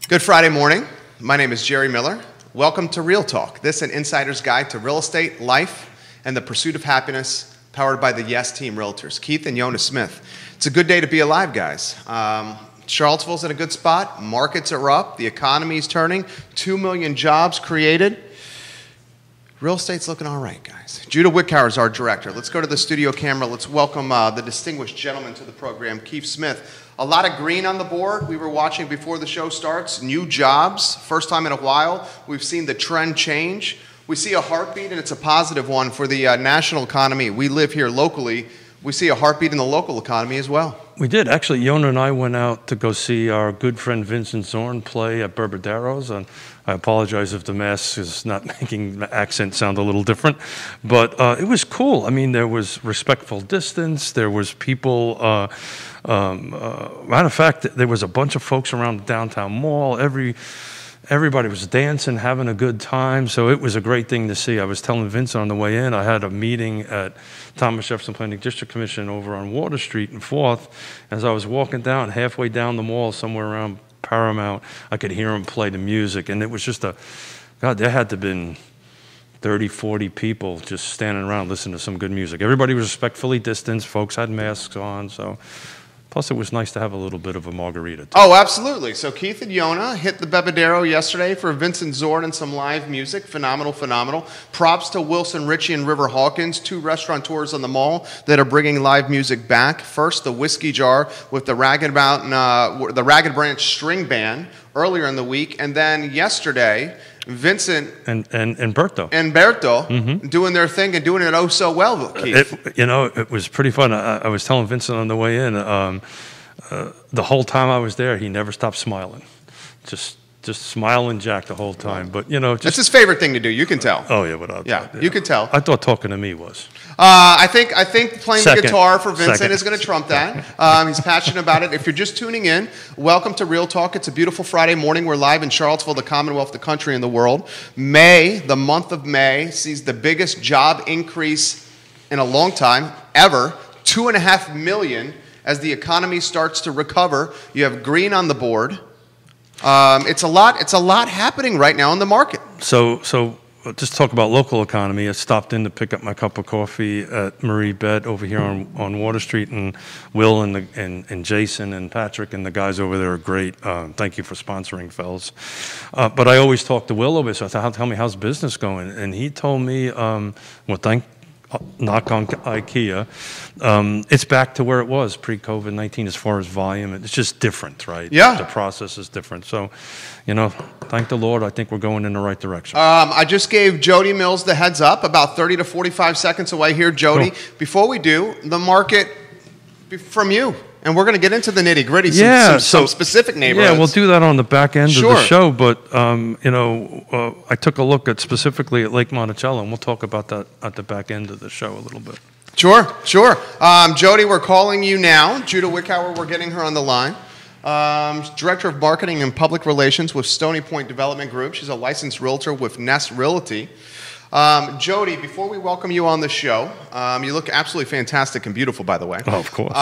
Good Friday morning. My name is Jerry Miller. Welcome to Real Talk. This is an insider's guide to real estate, life, and the pursuit of happiness, powered by the Yes Team Realtors, Keith and Yonna Smith. It's a good day to be alive, guys. Charlottesville's in a good spot. Markets are up. The economy's turning. 2 million jobs created. Real estate's looking all right, guys. Jodi is our director. Let's go to the studio camera. Let's welcome the distinguished gentleman to the program, Keith Smith. A lot of green on the board. We were watching before the show starts. New jobs. First time in a while. We've seen the trend change. We see a heartbeat, and it's a positive one for the national economy. We live here locally. We see a heartbeat in the local economy as well. We did. Actually, Yonna and I went out to go see our good friend Vincent Zorn play at Berbadero's. And I apologize if the mask is not making the accent sound a little different. But it was cool. I mean, there was respectful distance. There was people. Matter of fact, there was a bunch of folks around the downtown mall. Everybody was dancing, having a good time, so it was a great thing to see. I was telling Vincent on the way in, I had a meeting at Thomas Jefferson Planning District Commission over on Water Street and 4th. As I was walking down, halfway down the mall, somewhere around Paramount, I could hear him play the music, and it was just God, there had to have been 30, 40 people just standing around listening to some good music. Everybody was respectfully distanced. Folks had masks on, so... Plus, it was nice to have a little bit of a margarita, too. Oh, absolutely. So Keith and Yonna hit the Bebedero yesterday for Vincent Zorn and some live music. Phenomenal, phenomenal. Props to Wilson Ritchie and River Hawkins, two restaurateurs on the mall that are bringing live music back. First, the Whiskey Jar with the Ragged Branch String Band earlier in the week. And then yesterday, Vincent and Berto doing their thing and doing it oh so well, Keith. It was pretty fun. I was telling Vincent on the way in, the whole time I was there, he never stopped smiling. Just smiling Jack the whole time. But, that's his favorite thing to do. You can tell. Oh, yeah. You can tell. I thought talking to me was. I think playing the guitar for Vincent is going to trump that. He's passionate about it. If you're just tuning in, welcome to Real Talk. It's a beautiful Friday morning. We're live in Charlottesville, the Commonwealth, the country, and the world. May, the month of May, sees the biggest job increase in a long time, ever. 2.5 million as the economy starts to recover. You have green on the board. It's a lot happening right now in the market. So just talk about local economy. I stopped in to pick up my cup of coffee at Marie Bed over here on Water Street, and Will and Jason and Patrick and the guys over there are great. Thank you for sponsoring, fellas. But I always talk to Will over, so I thought, tell me, how's business going? And he told me, knock on IKEA, it's back to where it was pre-COVID-19 as far as volume. It's just different, right? Yeah. The process is different. So, thank the Lord, I think we're going in the right direction. I just gave Jodi Mills the heads up, about 30 to 45 seconds away here, Jodi. Cool. Before we do, the market from you. And we're going to get into the nitty-gritty, some specific neighborhoods. Yeah, we'll do that on the back end of the show. But, I took a look specifically at Lake Monticello, and we'll talk about that at the back end of the show a little bit. Sure. Jodi, we're calling you now. Jodi Wickhauer, we're getting her on the line. Director of Marketing and Public Relations with Stony Point Development Group. She's a licensed realtor with Nest Realty. Jodi, before we welcome you on the show, you look absolutely fantastic and beautiful, by the way. Oh, of course.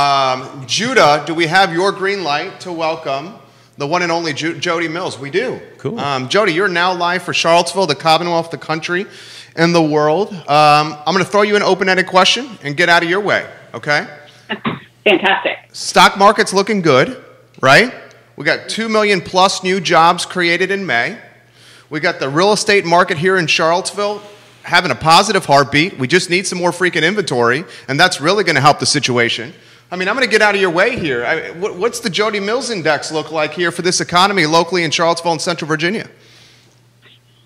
Judah, do we have your green light to welcome the one and only Jodi Mills? We do. Cool. Jodi, you're now live for Charlottesville, the Commonwealth, the country, and the world. I'm going to throw you an open-ended question and get out of your way, okay? Fantastic. Stock market's looking good, right? We got 2 million plus new jobs created in May. We got the real estate market here in Charlottesville having a positive heartbeat. We just need some more freaking inventory, and that's really going to help the situation. I mean, I'm going to get out of your way here. What's the Jodi Mills Index look like here for this economy locally in Charlottesville and Central Virginia?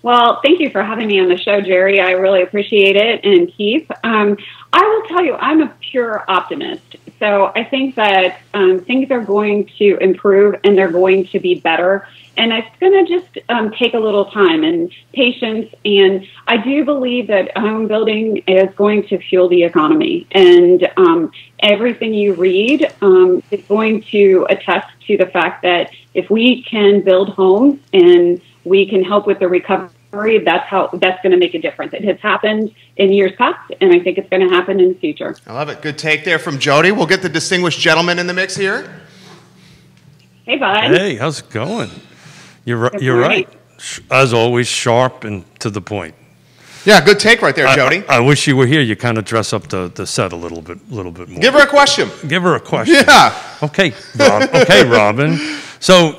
Well, thank you for having me on the show, Jerry. I really appreciate it. And Keith, I will tell you, I'm a pure optimist. So I think that things are going to improve and they're going to be better. And it's going to just take a little time and patience. And I do believe that home building is going to fuel the economy. And everything you read is going to attest to the fact that if we can build homes and we can help with the recovery, that's going to make a difference. It has happened in years past, and I think it's going to happen in the future. I love it. Good take there from Jodi. We'll get the distinguished gentleman in the mix here. Hey, bud. Hey, how's it going? You're right. As always, sharp and to the point. Yeah, good take right there, Jodi. I wish you were here. You kind of dress up the set a little bit more. Give her a question. Give her a question. Yeah. Okay, Robin. So,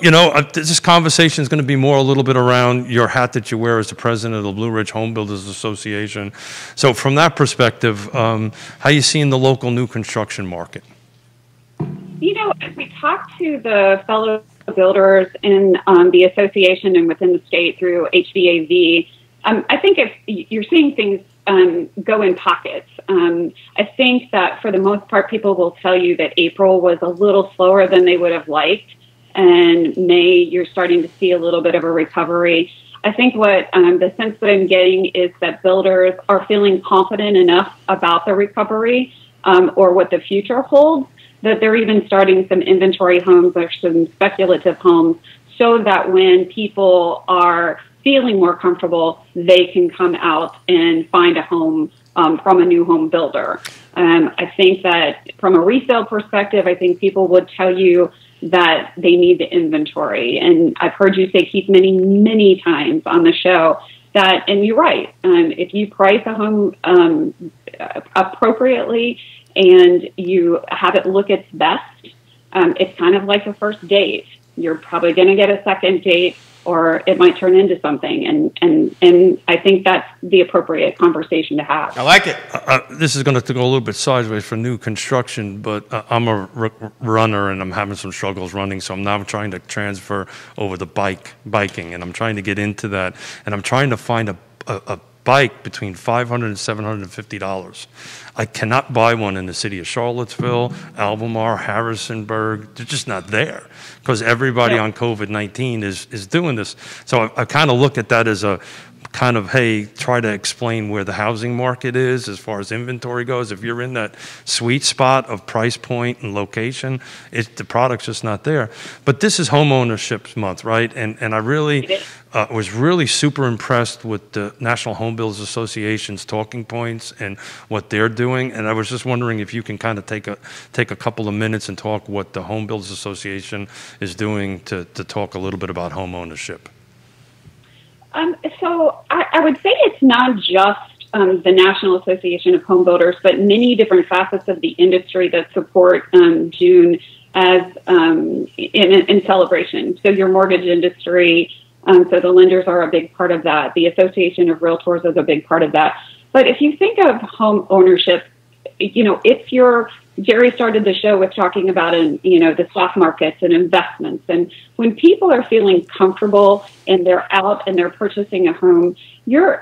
this conversation is going to be more a little bit around your hat that you wear as the president of the Blue Ridge Home Builders Association. So from that perspective, how you seeing the local new construction market? As we talk to the fellow builders in the association and within the state through HVAV, I think if you're seeing things go in pockets. I think that for the most part, people will tell you that April was a little slower than they would have liked, and May you're starting to see a little bit of a recovery. I think what the sense that I'm getting is that builders are feeling confident enough about the recovery or what the future holds that they're even starting some inventory homes or some speculative homes so that when people are feeling more comfortable, they can come out and find a home from a new home builder. I think that from a resale perspective, I think people would tell you that they need the inventory. And I've heard you say, Keith, many, many times on the show that, and you're right, if you price a home appropriately and you have it look its best, it's kind of like a first date. You're probably going to get a second date, or it might turn into something. And I think that's the appropriate conversation to have. I like it. This is going to go a little bit sideways for new construction, but I'm a runner and I'm having some struggles running, so I'm now trying to transfer over to biking, and I'm trying to get into that, and I'm trying to find a bike between $500 and $750. I cannot buy one in the city of Charlottesville, Albemarle, Harrisonburg. They're just not there because everybody on COVID-19 is doing this. So I kind of look at that as a kind of, hey, try to explain where the housing market is as far as inventory goes. If you're in that sweet spot of price point and location, the product's just not there. But this is homeownership month, right? And I really was really super impressed with the National Home Builders Association's talking points and what they're doing. And I was just wondering if you can kind of take a couple of minutes and talk what the Home Builders Association is doing to talk a little bit about homeownership. So I would say it's not just the National Association of Home Builders, but many different facets of the industry that support June as in celebration. So your mortgage industry, so the lenders are a big part of that. The Association of Realtors is a big part of that. But if you think of home ownership, Jerry started the show with talking about, the stock markets and investments. And when people are feeling comfortable and they're out and they're purchasing a home, your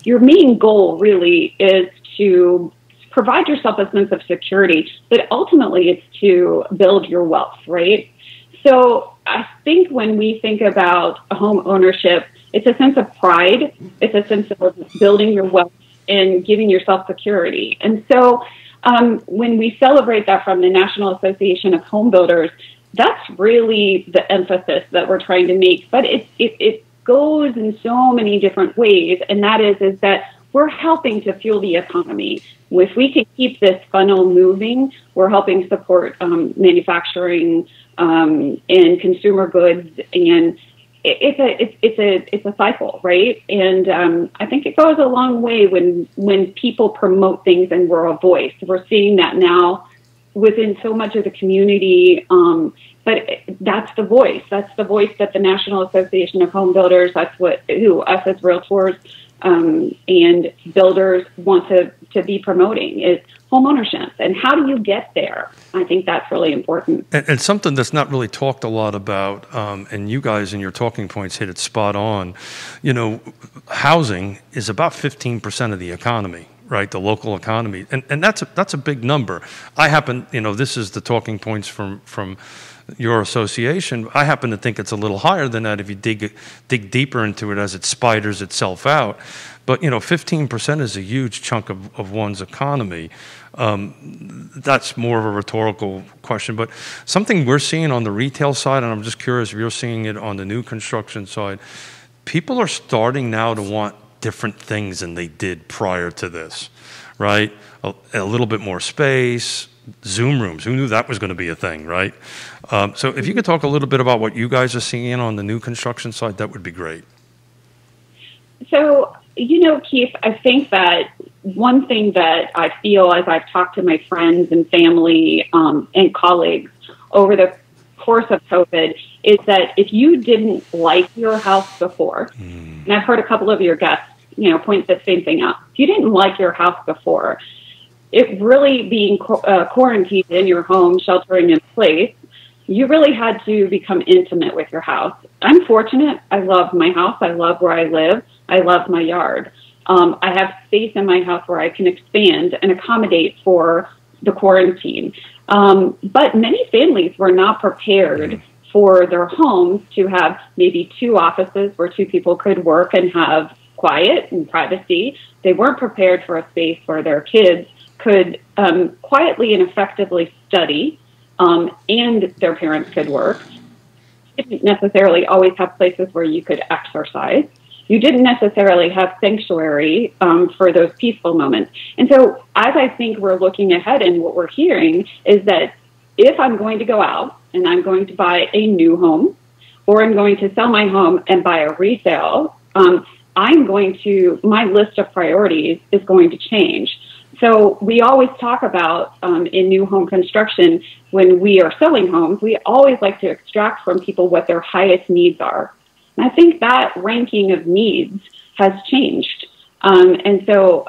main goal really is to provide yourself a sense of security, but ultimately it's to build your wealth, right? So I think when we think about home ownership, it's a sense of pride. It's a sense of building your wealth and giving yourself security. And so when we celebrate that from the National Association of Home Builders, that's really the emphasis that we're trying to make. But it goes in so many different ways, and that is that we're helping to fuel the economy. If we can keep this funnel moving, we're helping support manufacturing and consumer goods, and it's a cycle, right? And I think it goes a long way when people promote things and we're a voice. We're seeing that now within so much of the community. But that's the voice. That's the voice that the National Association of Home Builders, us as Realtors and builders want to be promoting is home ownership. And how do you get there? I think that's really important. And something that's not really talked a lot about, and you guys in your talking points hit it spot on, housing is about 15% of the economy, right? The local economy. And that's a big number. I happen, this is the talking points from your association. I happen to think it's a little higher than that if you dig deeper into it as it spiders itself out. But 15% is a huge chunk of one's economy. That's more of a rhetorical question, but something we're seeing on the retail side, and I'm just curious if you're seeing it on the new construction side, people are starting now to want different things than they did prior to this, right? A little bit more space, Zoom rooms. Who knew that was going to be a thing, right? So if you could talk a little bit about what you guys are seeing on the new construction side, that would be great. So, Keith, I think that one thing that I feel as I've talked to my friends and family and colleagues over the course of COVID is that if you didn't like your house before, and I've heard a couple of your guests, point the same thing out. If you didn't like your house before, it really being quarantined in your home, sheltering in place, you really had to become intimate with your house. I'm fortunate. I love my house. I love where I live. I love my yard. I have space in my house where I can expand and accommodate for the quarantine. But many families were not prepared for their homes to have maybe 2 offices where 2 people could work and have quiet and privacy. They weren't prepared for a space where their kids could quietly and effectively study, and their parents could work. You didn't necessarily always have places where you could exercise. You didn't necessarily have sanctuary for those peaceful moments. And so as I think we're looking ahead and what we're hearing is that if I'm going to go out and I'm going to buy a new home, or I'm going to sell my home and buy a resale, my list of priorities is going to change. So we always talk about in new home construction, when we are selling homes, we always like to extract from people what their highest needs are. And I think that ranking of needs has changed. And so,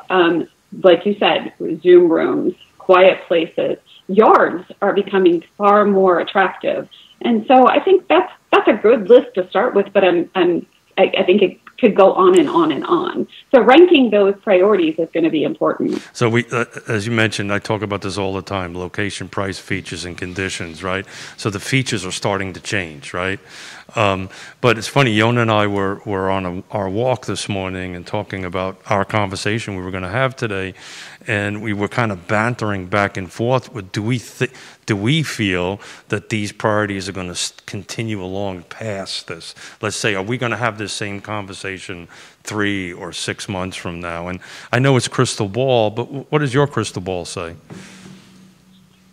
like you said, Zoom rooms, quiet places, yards are becoming far more attractive. And so I think that's a good list to start with, but I think it could go on and on and on. So ranking those priorities is going to be important. So we, as you mentioned, I talk about this all the time: location, price, features, and conditions, right? So the features are starting to change, right? But it's funny, Yonna and I were on our walk this morning and talking about our conversation we were going to have today, and we were kind of bantering back and forth with, do we feel that these priorities are going to continue along past this? Let's say, are we going to have this same conversation 3 or 6 months from now? And I know it's crystal ball, but what does your crystal ball say?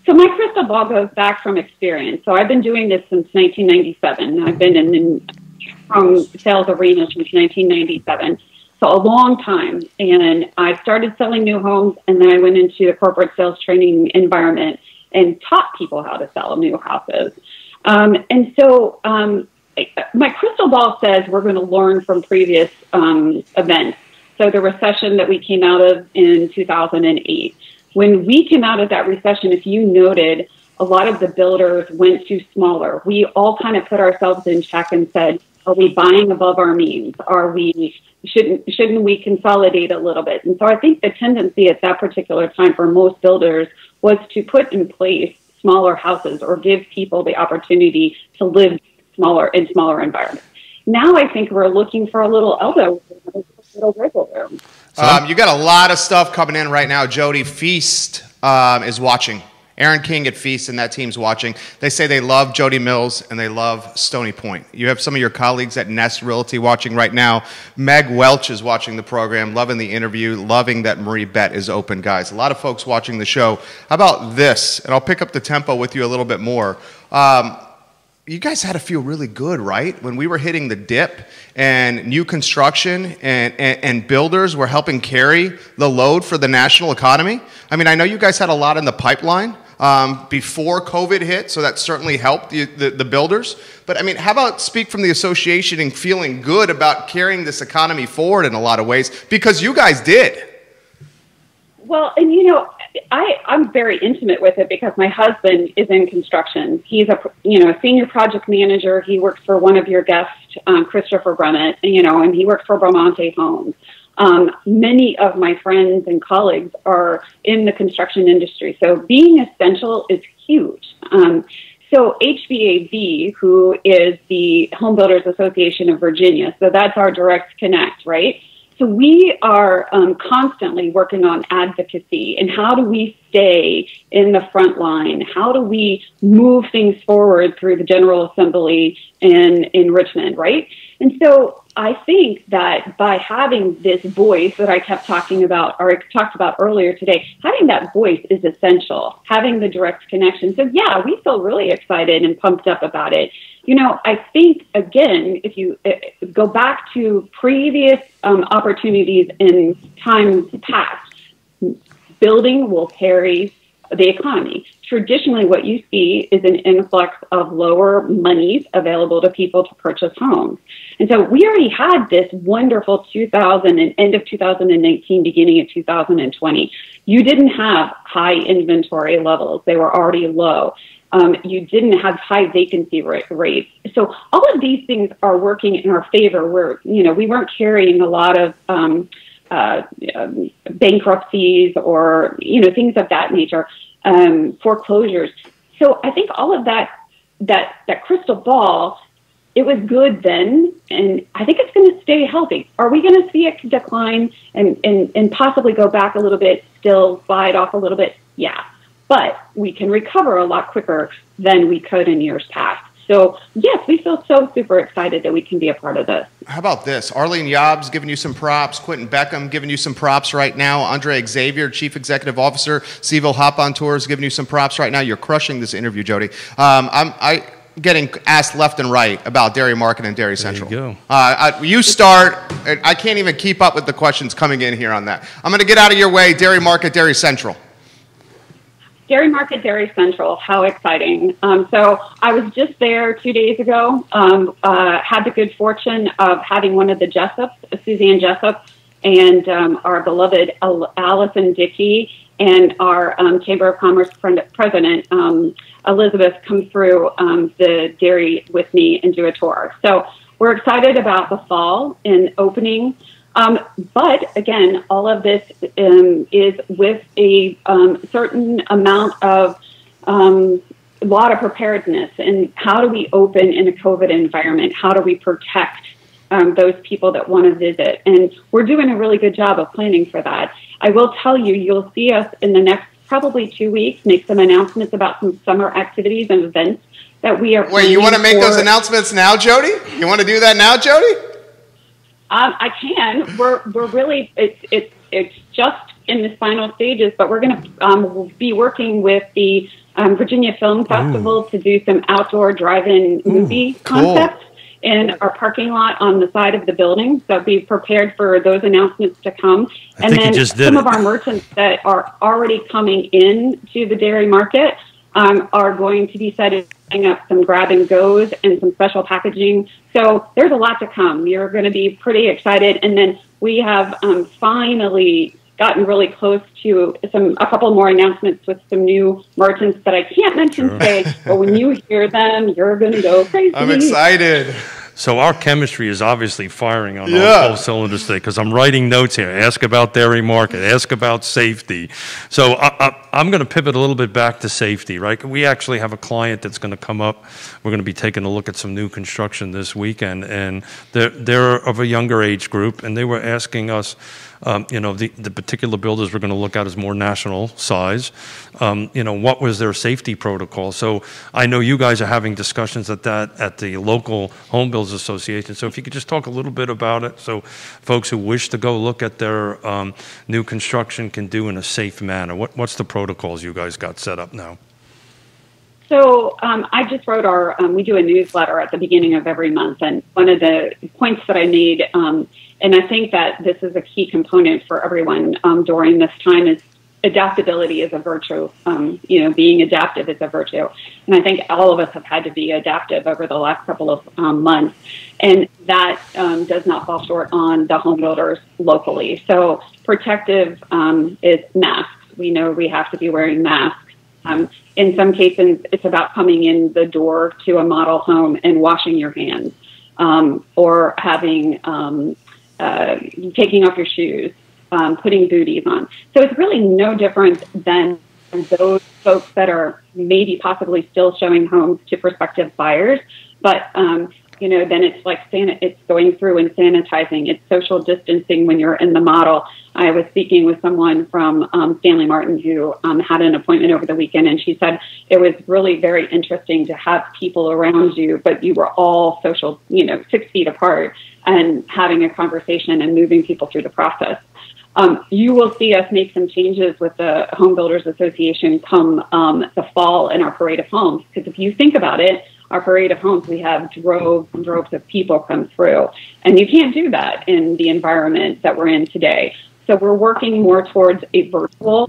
So my crystal ball goes back from experience. So I've been doing this since 1997. I've been in sales arena since 1997. So a long time. And I started selling new homes, and then I went into the corporate sales training environment and taught people how to sell new houses. And so my crystal ball says we're going to learn from previous events. So the recession that we came out of in 2008. When we came out of that recession, if you noted, a lot of the builders went to smaller. We all kind of put ourselves in check and said, are we buying above our means? Shouldn't we consolidate a little bit? And so I think the tendency at that particular time for most builders was to put in place smaller houses or give people the opportunity to live in smaller environments. Now I think we're looking for a little little wiggle room. You got a lot of stuff coming in right now. Jodi, Feast is watching. Aaron King at Feast and that team's watching. They say they love Jodi Mills and they love Stony Point. You have some of your colleagues at Nest Realty watching right now. Meg Welch is watching the program, loving the interview, loving that Marie Bet is open, guys. A lot of folks watching the show. How about this? And I'll pick up the tempo with you a little bit more. You guys had to feel really good, right? When we were hitting the dip and new construction and builders were helping carry the load for the national economy. I mean, I know you guys had a lot in the pipeline before COVID hit, so that certainly helped the builders. But I mean, how about speak from the association and feeling good about carrying this economy forward in a lot of ways, because you guys did. Well, and I'm very intimate with it because my husband is in construction. He's a senior project manager. He works for one of your guests, Christopher Brummett, and he works for Bramante Homes. Many of my friends and colleagues are in the construction industry, so being essential is huge. So HBAV, who is the Home Builders Association of Virginia, so that's our direct connect, right? So we are constantly working on advocacy and how do we stay in the front line? How do we move things forward through the General Assembly in Richmond, right? And so I think that by having this voice that I kept talking about, or I talked about earlier today, having that voice is essential, having the direct connection. So yeah, we feel really excited and pumped up about it. You know, I think, again, if you go back to previous opportunities in times past, building will carry the economy. Traditionally, what you see is an influx of lower monies available to people to purchase homes. And so we already had this wonderful 2000 and end of 2019, beginning of 2020. You didn't have high inventory levels. They were already low. You didn't have high vacancy rates. So all of these things are working in our favor where, you know, we weren't carrying a lot of bankruptcies or, you know, things of that nature, foreclosures. So I think all of that crystal ball, it was good then, and I think it's going to stay healthy. Are we going to see it decline and possibly go back a little bit, still slide off a little bit? Yeah. But we can recover a lot quicker than we could in years past. So, yes, we feel so super excited that we can be a part of this. How about this? Arlene Yobbs giving you some props. Quentin Beckham giving you some props right now. Andre Xavier, Chief Executive Officer, CVille Hop On Tours, giving you some props right now. You're crushing this interview, Jodi. I'm getting asked left and right about dairy market and dairy central. There you go. You start. I can't even keep up with the questions coming in here on that. I'm going to get out of your way. Dairy market, dairy central. Dairy Market, Dairy Central, how exciting. So I was just there 2 days ago, had the good fortune of having one of the Jessups, Suzanne Jessup, and our beloved Allison Dickey, and our Chamber of Commerce president, Elizabeth, come through the dairy with me and do a tour. So we're excited about the fall and opening. But again, all of this is with a certain amount of a lot of preparedness. And how do we open in a COVID environment? How do we protect those people that want to visit? And we're doing a really good job of planning for that. I will tell you, you'll see us in the next probably 2 weeks make some announcements about some summer activities and events that we are. Wait, you want to make those announcements now, Jodi? You want to do that now, Jodi? I can. We're really, it's just in the final stages, but we're going to be working with the Virginia Film Festival to do some outdoor drive-in movie concepts in our parking lot on the side of the building. So be prepared for those announcements to come. And then some of our merchants that are already coming in to the dairy market are going to be setting up some grab and goes and some special packaging. So there's a lot to come. You're going to be pretty excited. And then we have finally gotten really close to a couple more announcements with some new merchants that I can't mention today, but when you hear them, you're going to go crazy. I'm excited. So our chemistry is obviously firing on all cylinders today because I'm writing notes here. Ask about dairy market. Ask about safety. So I'm going to pivot a little bit back to safety, right? We actually have a client that's going to come up. We're going to be taking a look at some new construction this weekend, and they're of a younger age group, and they were asking us, the particular builders we're going to look at is more national size. What was their safety protocol? So I know you guys are having discussions at the local home builders association. So if you could just talk a little bit about it, so folks who wish to go look at their new construction can do in a safe manner. What's the protocols you guys got set up now? So I just wrote we do a newsletter at the beginning of every month, and one of the points that I made, and I think that this is a key component for everyone during this time, is adaptability is a virtue. Being adaptive is a virtue. And I think all of us have had to be adaptive over the last couple of months. And that does not fall short on the home builders locally. So protective is masks. We know we have to be wearing masks. In some cases, it's about coming in the door to a model home and washing your hands, or having taking off your shoes, putting booties on. So it's really no different than those folks that are maybe possibly still showing homes to prospective buyers. But then it's like it's going through and sanitizing. It's social distancing when you're in the model. I was speaking with someone from Stanley Martin who had an appointment over the weekend, and she said it was really very interesting to have people around you, but you were all social, 6 feet apart, and having a conversation and moving people through the process. You will see us make some changes with the Home Builders Association come the fall in our Parade of Homes, because if you think about it, our Parade of Homes, we have droves and droves of people come through. And you can't do that in the environment that we're in today. So we're working more towards a virtual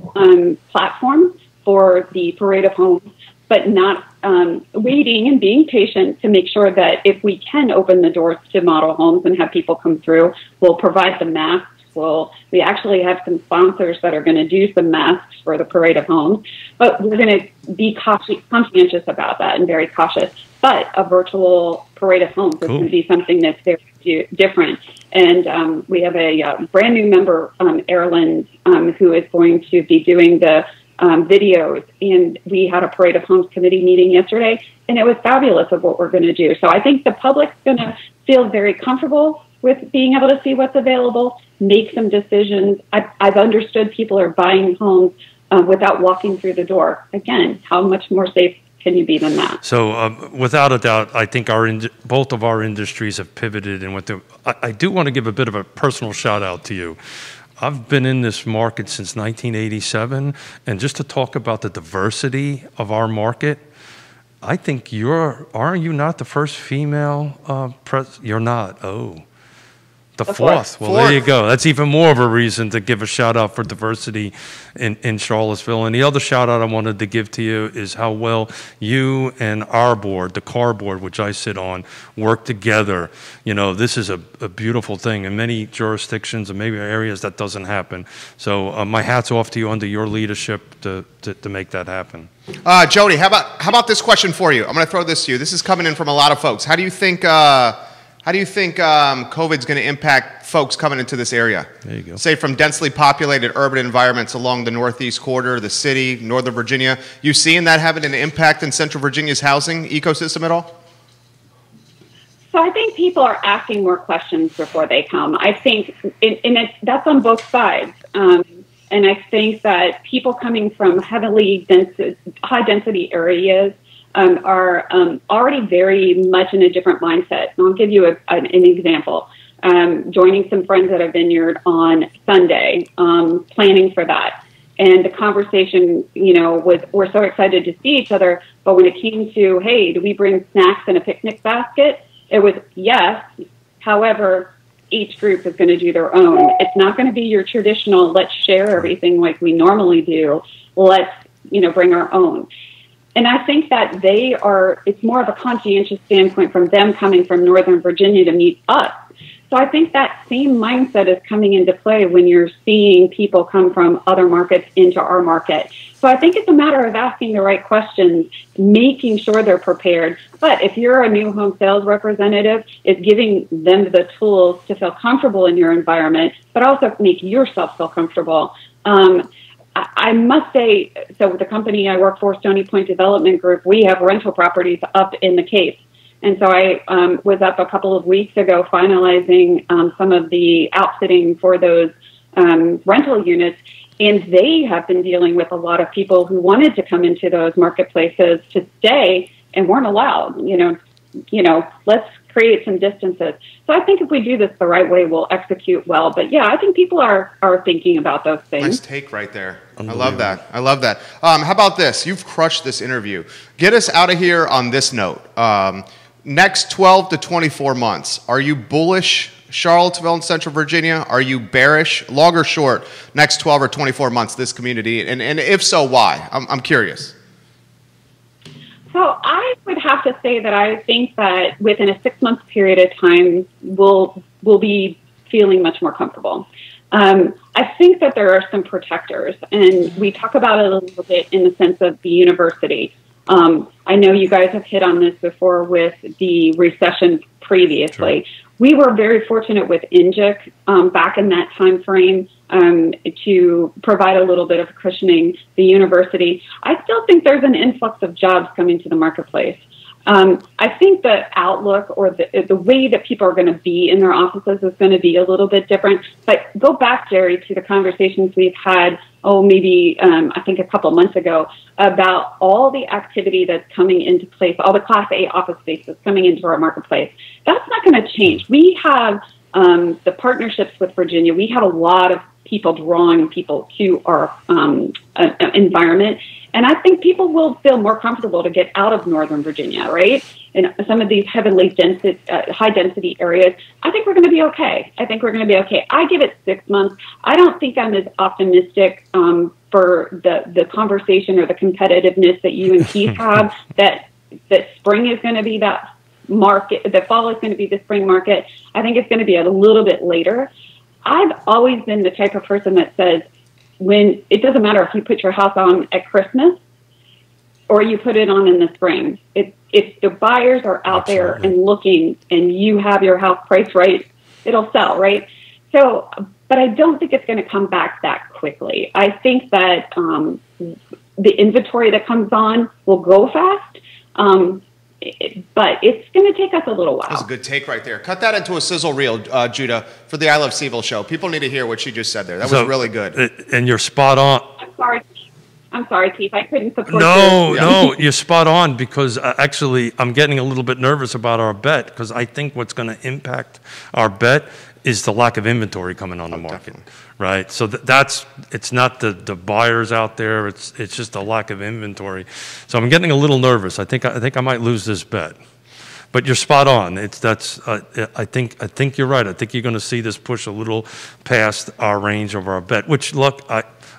platform for the Parade of Homes, but not waiting and being patient to make sure that if we can open the doors to model homes and have people come through, we'll provide the masks. We actually have some sponsors that are going to do some masks for the Parade of Homes, but we're going to be conscientious about that and very cautious. But a virtual Parade of Homes is going to be something that's very different. And we have a brand new member, Erland, who is going to be doing the videos. And we had a Parade of Homes committee meeting yesterday, and it was fabulous of what we're going to do. So I think the public's going to feel very comfortable with being able to see what's available, make some decisions. I've understood people are buying homes without walking through the door. Again, how much more safe can you be than that? So without a doubt, I think both of our industries have pivoted. And I do want to give a bit of a personal shout out to you. I've been in this market since 1987, and just to talk about the diversity of our market, I think aren't you not the first female you're not. Oh. The fourth. Well, there you go. That's even more of a reason to give a shout out for diversity in Charlottesville. And the other shout out I wanted to give to you is how well you and our board, the CAR board, which I sit on, work together. This is a beautiful thing. In many jurisdictions and maybe areas that doesn't happen. So my hat's off to you under your leadership to make that happen. Jodi, how about this question for you? I'm going to throw this to you. This is coming in from a lot of folks. How do you think COVID's going to impact folks coming into this area? There you go. Say from densely populated urban environments along the Northeast corridor, the city, Northern Virginia. You seeing that having an impact in Central Virginia's housing ecosystem at all? So I think people are asking more questions before they come. I think, that's on both sides. And I think that people coming from high density areas are already very much in a different mindset. And I'll give you an example. Joining some friends at a vineyard on Sunday, planning for that. And the conversation, we're so excited to see each other. But when it came to, hey, do we bring snacks in a picnic basket? It was yes. However, each group is going to do their own. It's not going to be your traditional, let's share everything like we normally do. Let's, bring our own. And I think that it's more of a conscientious standpoint from them coming from Northern Virginia to meet us. So I think that same mindset is coming into play when you're seeing people come from other markets into our market. So I think it's a matter of asking the right questions, making sure they're prepared. But if you're a new home sales representative, it's giving them the tools to feel comfortable in your environment, but also make yourself feel comfortable. I must say, so the company I work for, Stony Point Development Group, we have rental properties up in the Cape. And so I was up a couple of weeks ago finalizing some of the outfitting for those rental units. And they have been dealing with a lot of people who wanted to come into those marketplaces to stay and weren't allowed. Let's create some distances. So I think if we do this the right way, we'll execute well. But yeah, I think people are thinking about those things. Nice take right there. I love that. How about this? You've crushed this interview. Get us out of here on this note. Next 12 to 24 months, are you bullish Charlottesville and Central Virginia? Are you bearish, long or short, next 12 or 24 months, this community? And if so, why? I'm curious. So I would have to say that I think that within a 6-month period of time, we'll be feeling much more comfortable. I think that there are some protectors, and we talk about it a little bit in the sense of the university. I know you guys have hit on this before with the recession previously. Sure. We were very fortunate with NGIC back in that time frame to provide a little bit of cushioning the university. I still think there's an influx of jobs coming to the marketplace. I think the outlook or the way that people are going to be in their offices is going to be a little bit different. But go back, Jerry, to the conversations we've had, maybe I think a couple months ago, about all the activity that's coming into place, all the Class A office space that's coming into our marketplace. That's not going to change. We have the partnerships with Virginia. We have a lot of people drawing people to our environment. And I think people will feel more comfortable to get out of Northern Virginia, right? In some of these heavily high density areas, I think we're going to be okay. I give it 6 months. I don't think I'm as optimistic for the conversation or the competitiveness that you and Keith have, that spring is going to be that market, the fall is going to be the spring market. I think it's going to be a little bit later. I've always been the type of person that says, when it doesn't matter if you put your house on at Christmas or you put it on in the spring, if the buyers are out there and looking and you have your house priced right, it'll sell, right? So, but I don't think it's going to come back that quickly. I think that the inventory that comes on will go fast, but it's going to take us a little while. That's a good take right there. Cut that into a sizzle reel, Judah, for the I Love CVille show. People need to hear what she just said there. That was really good. And you're spot on. I'm sorry, Keith. I couldn't support No, you're spot on, because actually I'm getting a little bit nervous about our bet, because I think what's going to impact our bet is the lack of inventory coming on the market, definitely. Right? So it's not the buyers out there. It's just a lack of inventory. So I'm getting a little nervous. I think I might lose this bet. But you're spot on. I think you're right. I think you're going to see this push a little past our range of our bet, which, look,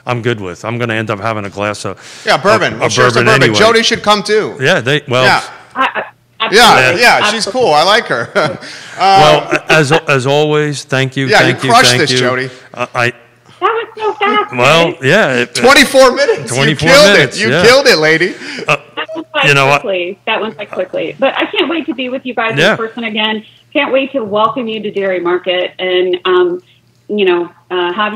I'm good with. I'm going to end up having a glass of bourbon. Bourbon anyway. Jodi should come too. Yeah, Yeah, she's cool. I like her. Well, as always, thank you. Yeah, thank you crushed thank this, you. Jodi. That was so fast. Well, yeah. 24 minutes. 24 you killed minutes, it. You killed it, lady. That went by quickly. But I can't wait to be with you guys in person again. Can't wait to welcome you to Dairy Market and have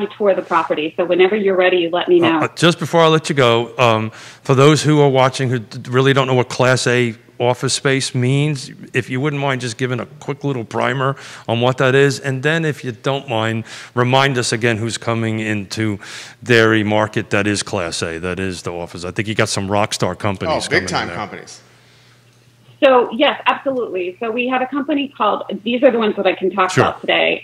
you tour the property. So whenever you're ready, let me know. Just before I let you go, for those who are watching who really don't know what Class A office space means, if you wouldn't mind just giving a quick little primer on what that is, and then if you don't mind, remind us again who's coming into Dairy Market that is Class A, that is the office. I think you got some rock star companies. Big time companies. So yes, absolutely. So we have a company called, these are the ones that I can talk about today.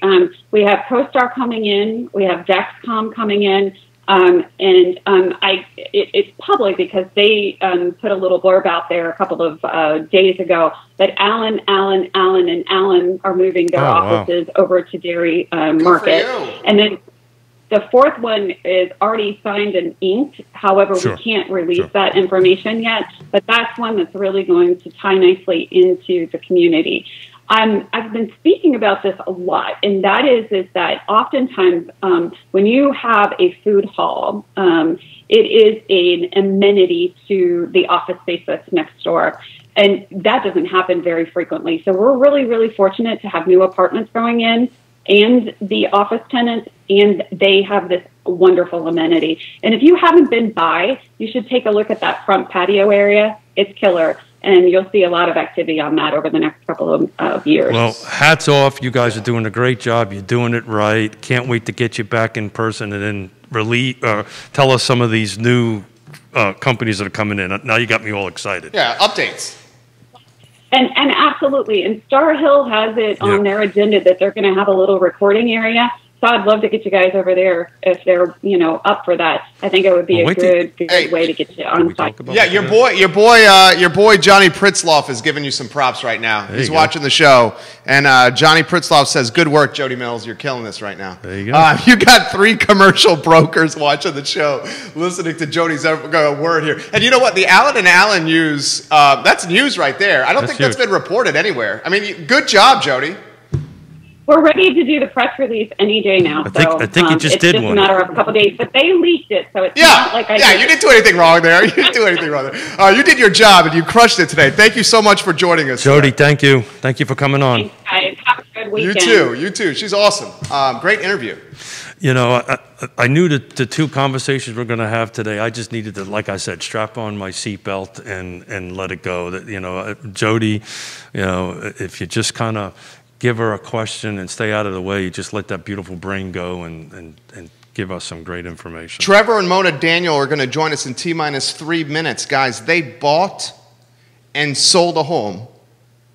We have CoStar coming in, we have Dexcom coming in, it's public because they put a little blurb out there a couple of days ago that Allen are moving their offices over to Dairy Market. And then the fourth one is already signed and inked. However, we can't release that information yet, but that's one that's really going to tie nicely into the community. I've been speaking about this a lot, and that is that oftentimes when you have a food hall, it is an amenity to the office space that's next door. And that doesn't happen very frequently. So we're really, really fortunate to have new apartments going in and the office tenants, and they have this wonderful amenity. And if you haven't been by, you should take a look at that front patio area. It's killer. And you'll see a lot of activity on that over the next couple of years. Well, hats off. You guys are doing a great job. You're doing it right. Can't wait to get you back in person and then tell us some of these new companies that are coming in. Now you got me all excited. Yeah, updates. And absolutely. And Star Hill has it on their agenda that they're going to have a little recording area. So I'd love to get you guys over there if they're, up for that. I think it would be a good way to get you on site. Yeah, your boy Johnny Pritzloff is giving you some props right now. He's watching the show, and Johnny Pritzloff says, "Good work, Jodi Mills. You're killing this right now." There you go. You got 3 commercial brokers watching the show, listening to Jodi's word here. And you know what? The Allen news, that's news right there. I don't think that's been reported anywhere. I mean, good job, Jodi. We're ready to do the press release any day now. I think you just did one. It's just a matter of a couple of days, but they leaked it, so it's not like you didn't do anything wrong there. You didn't do anything wrong there. You did your job, and you crushed it today. Thank you so much for joining us, Jodi. Thank you. Thank you for coming on. Thanks, guys. Have a good weekend. You too. She's awesome. Great interview. You know, I knew that the two conversations we're going to have today, I just needed to, like I said, strap on my seatbelt and let it go. That, you know, Jodi, you know, if you just kind of give her a question and stay out of the way, you just let that beautiful brain go and give us some great information. Trevor and Mona Daniel are going to join us in T-minus 3 minutes. Guys, they bought and sold a home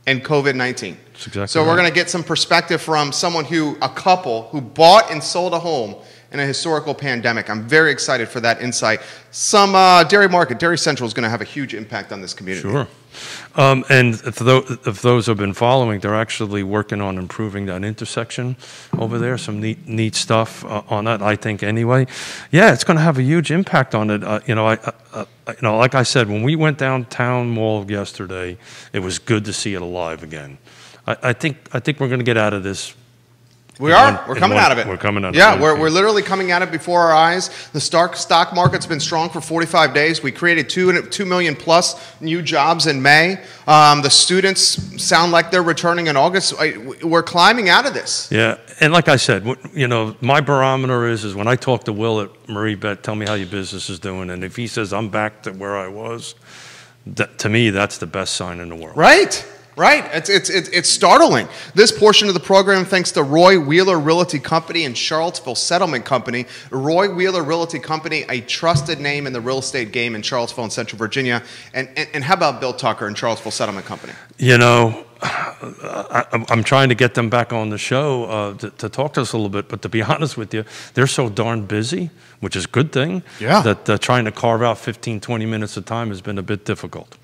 in COVID-19. Exactly so we're going to get some perspective from a couple who bought and sold a home in a historical pandemic. I'm very excited for that insight. Some Dairy Central is going to have a huge impact on this community. Sure. And if those have been following, they're actually working on improving that intersection over there. Some neat stuff on that, I think. Anyway, yeah, it's going to have a huge impact on it. You know, like I said, when we went downtown mall yesterday, it was good to see it alive again. I think we're going to get out of this. We're coming out of it. We're coming out of it. Yeah, we're literally coming at it before our eyes. The stock market's been strong for 45 days. We created 2 million plus new jobs in May. The students sound like they're returning in August. We're climbing out of this. Yeah, and like I said, you know, my barometer is when I talk to Will at Marie Bet, tell me how your business is doing, and if he says I'm back to where I was, to me that's the best sign in the world. Right. Right. It's startling. This portion of the program thanks to Roy Wheeler Realty Company and Charlottesville Settlement Company. Roy Wheeler Realty Company, a trusted name in the real estate game in Charlottesville and Central Virginia. And how about Bill Tucker and Charlottesville Settlement Company? You know, I'm trying to get them back on the show to talk to us a little bit, but to be honest with you, they're so darn busy, which is a good thing, that trying to carve out 15, 20 minutes of time has been a bit difficult.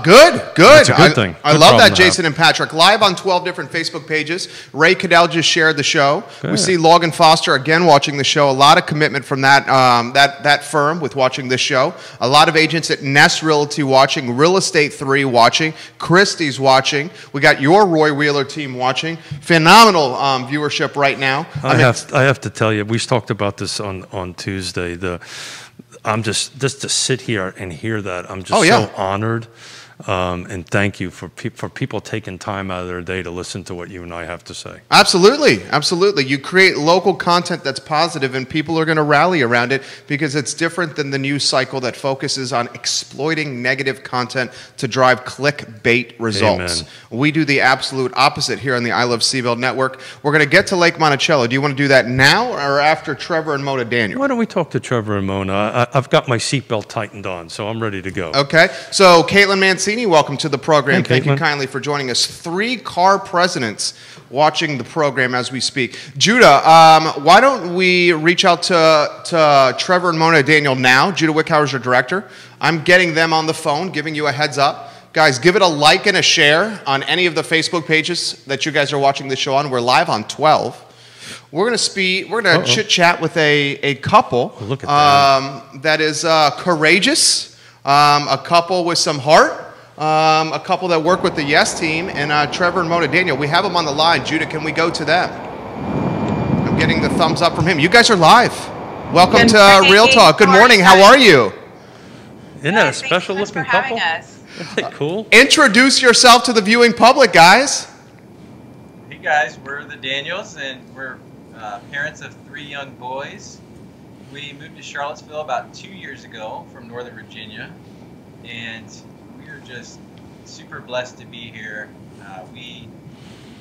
Good. It's a good thing. I love that, Jason and Patrick. Live on 12 different Facebook pages. Ray Cadell just shared the show. Good. We see Logan Foster again watching the show. A lot of commitment from that firm with watching this show. A lot of agents at Nest Realty watching, Real Estate 3 watching, Christie's watching. We got your Roy Wheeler team watching. Phenomenal viewership right now. I have to tell you, we talked about this on Tuesday. I'm just to sit here and hear that. I'm just so honored. And thank you for people taking time out of their day to listen to what you and I have to say. Absolutely. Absolutely. You create local content that's positive and people are going to rally around it because it's different than the news cycle that focuses on exploiting negative content to drive clickbait results. Amen. We do the absolute opposite here on the I Love CVille Network. We're going to get to Lake Monticello. Do you want to do that now or after Trevor and Mona Daniel? Why don't we talk to Trevor and Mona? I've got my seatbelt tightened on, so I'm ready to go. Okay. So Caitlin Mancini, welcome to the program. Hey, Thank you Caitlin. kindly for joining us. 3 car presidents watching the program as we speak. Judah, why don't we reach out to Trevor and Mona Daniel now? Judah Wickhauer is your director. I'm getting them on the phone, giving you a heads up. Guys, give it a like and a share on any of the Facebook pages that you guys are watching this show on. We're live on 12. We're gonna chit chat with a couple Look at that is courageous, a couple with some heart, a couple that work with the Yes team, and Trevor and Mona Daniel. We have them on the line. Judah, can we go to them? I'm getting the thumbs up from him. You guys are live. Welcome to Real Talk. Good morning. How are you? Isn't that a special looking couple? Us. Isn't that cool? Introduce yourself to the viewing public, guys. Hey guys, we're the Daniels, and we're parents of 3 young boys. We moved to Charlottesville about 2 years ago from Northern Virginia, and we are just super blessed to be here. We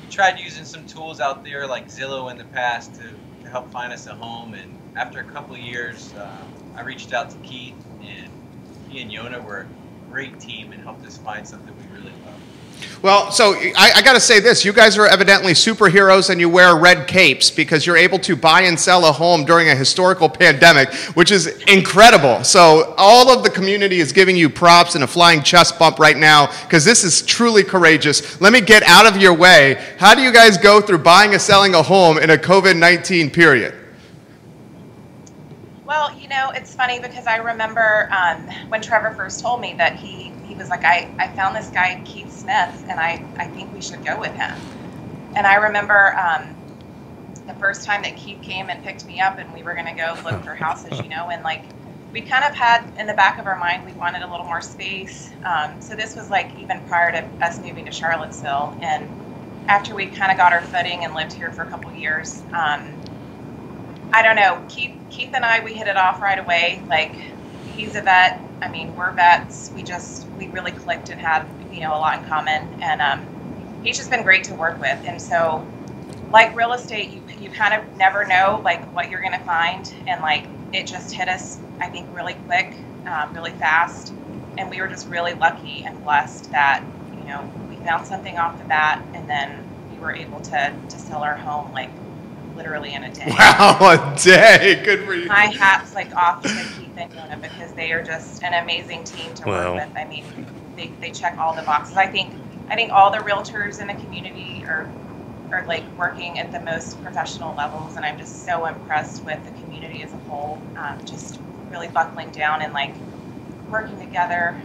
tried using some tools out there like Zillow in the past to help find us a home, and after a couple of years, I reached out to Keith, and he and Yonna were a great team and helped us find something we really love. Well, so I got to say this. You guys are evidently superheroes and you wear red capes because you're able to buy and sell a home during a historical pandemic, which is incredible. So all of the community is giving you props and a flying chest bump right now because this is truly courageous. Let me get out of your way. How do you guys go through buying and selling a home in a COVID-19 period? Well, you know, it's funny because I remember when Trevor first told me that he was like, I found this guy, Keith Smith, and I think we should go with him. And I remember the first time that Keith came and picked me up and we were going to go look for houses, you know, and like we kind of had in the back of our mind, we wanted a little more space. So this was like even prior to us moving to Charlottesville. And after we kind of got our footing and lived here for a couple years, I I don't know. Keith and I, we hit it off right away. Like, he's a vet. I mean, we're vets. We really clicked and had, a lot in common. And he's just been great to work with. And so, like real estate, you kind of never know, like, what you're going to find. And, like, it just hit us, I think, really quick, really fast. And we were just really lucky and blessed that, we found something off the bat, and then we were able to sell our home, like, literally in a day. Wow, a day. Good for you. My hat's like off to Keith and Yonna, because they are just an amazing team to work with. I mean, they check all the boxes. I think all the realtors in the community are like working at the most professional levels, and I'm just so impressed with the community as a whole. Just really buckling down and like working together.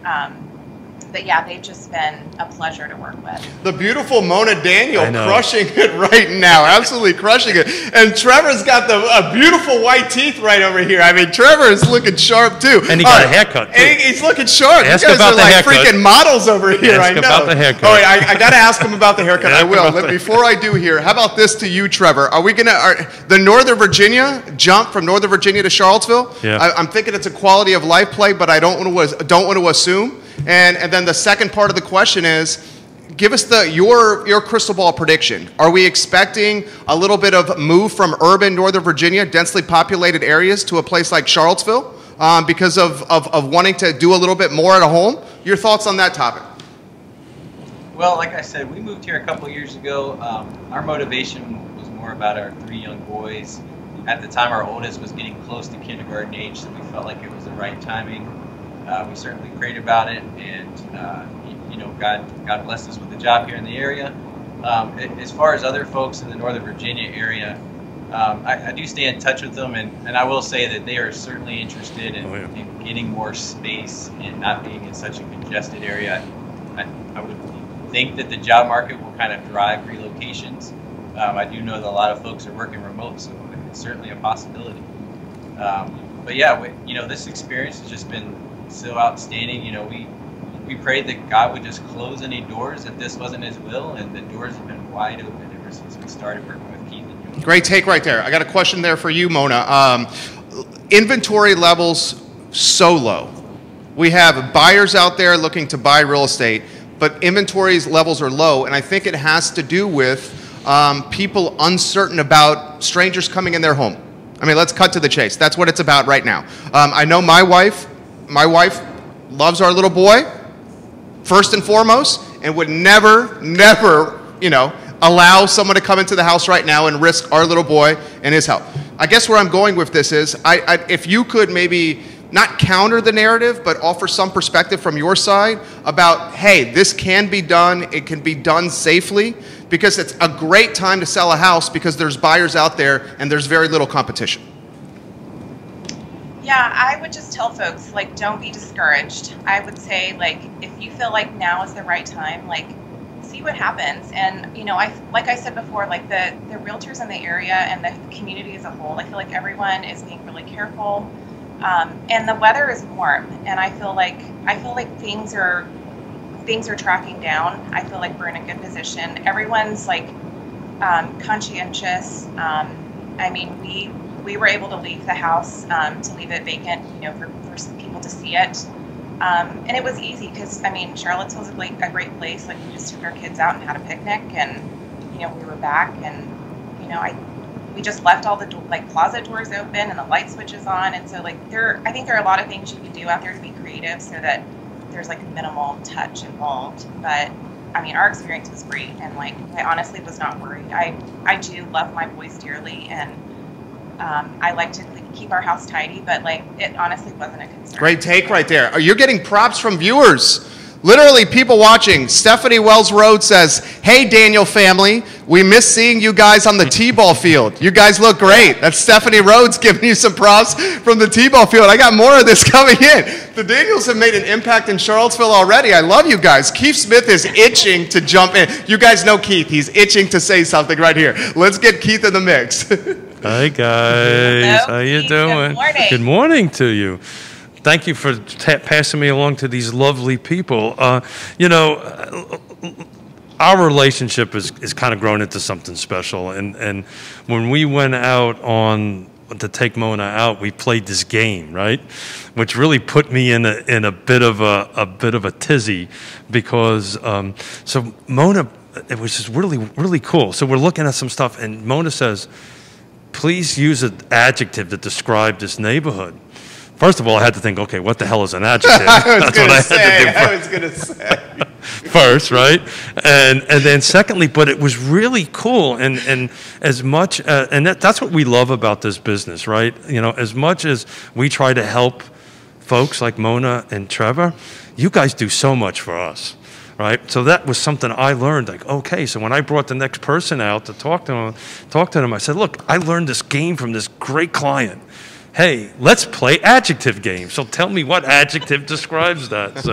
But yeah, they've just been a pleasure to work with. The beautiful Mona Daniel crushing it right now, absolutely crushing it. And Trevor's got a beautiful white teeth right over here. I mean, Trevor is looking sharp too. And he got a haircut too. And he's looking sharp. Ask you guys about are the like haircut. Freaking models over here. Ask I know. about the haircut. Oh, wait, I got to ask him about the haircut. I will. about Before I do here, how about this to you, Trevor? Are we the Northern Virginia jump from Northern Virginia to Charlottesville? Yeah. I'm thinking it's a quality of life play, but I don't want to assume. And then the second part of the question is, give us your crystal ball prediction. Are we expecting a little bit of move from urban Northern Virginia, densely populated areas, to a place like Charlottesville because of wanting to do a little bit more at a home? Your thoughts on that topic? Well, like I said, we moved here a couple years ago. Our motivation was more about our 3 young boys. At the time, our oldest was getting close to kindergarten age, so we felt like it was the right timing. We certainly prayed about it, and God blessed us with a job here in the area. As far as other folks in the Northern Virginia area, I do stay in touch with them, and I will say that they are certainly interested in getting more space and not being in such a congested area. I would think that the job market will kind of drive relocations. I do know that a lot of folks are working remote, so it's certainly a possibility. But yeah, this experience has just been so outstanding. We prayed that God would just close any doors if this wasn't His will, and the doors have been wide open ever since we started working with Keith and Jodi. Great take right there. I got a question there for you, Mona. Inventory levels so low. We have buyers out there looking to buy real estate, but inventory levels are low, and I think it has to do with people uncertain about strangers coming in their home. I mean, let's cut to the chase. That's what it's about right now. I know my wife loves our little boy, first and foremost, and would never, allow someone to come into the house right now and risk our little boy and his health. I guess where I'm going with this is, if you could maybe not counter the narrative, but offer some perspective from your side about, hey, this can be done, it can be done safely, because it's a great time to sell a house because there's buyers out there and there's very little competition. Yeah, I would just tell folks, like, don't be discouraged. I would say, like, if you feel like now is the right time, like, see what happens. And, like I said before, like, the realtors in the area and the community as a whole, I feel like everyone is being really careful. And the weather is warm, and I feel like things are tracking down. I feel like we're in a good position. Everyone's like conscientious. I mean, we were able to leave the house to leave it vacant, for some people to see it. And it was easy because, I mean, Charlottesville's a great place. Like, we just took our kids out and had a picnic, and, we were back, and, we just left all the closet doors open and the light switches on. And so, like, I think there are a lot of things you can do out there to be creative so that there's, like, minimal touch involved. But, I mean, our experience was great, and, like, I honestly was not worried. I do love my boys dearly, and I like to keep our house tidy, but, like, it honestly wasn't a concern. Great take right there. You're getting props from viewers. Literally, people watching. Stephanie Wells Road says, "Hey, Daniel family, we miss seeing you guys on the T-ball field. You guys look great." That's Stephanie Rhodes giving you some props from the T-ball field. I got more of this coming in. The Daniels have made an impact in Charlottesville already. I love you guys. Keith Smith is itching to jump in. You guys know Keith. He's itching to say something right here. Let's get Keith in the mix. Hi, guys. Hello, How you Keith. doing? Good morning. Good morning to you. Thank you for passing me along to these lovely people. Our relationship is kind of grown into something special. And when we went out on to take Mona out, we played this game, right? Which really put me in a bit of a tizzy, because so Mona, it was just really, really cool. So we're looking at some stuff, and Mona says, please use an adjective to describe this neighborhood. First of all, I had to think, okay, what the hell is an adjective? That's what I was going to say. First, right? And then secondly, but it was really cool. And as much, and that's what we love about this business, right? You know, as much as we try to help folks like Mona and Trevor, you guys do so much for us. Right, so that was something I learned. Like, okay, so when I brought the next person out to talk to them, I said, look, I learned this game from this great client. Hey, let's play adjective game. So tell me what adjective describes that. So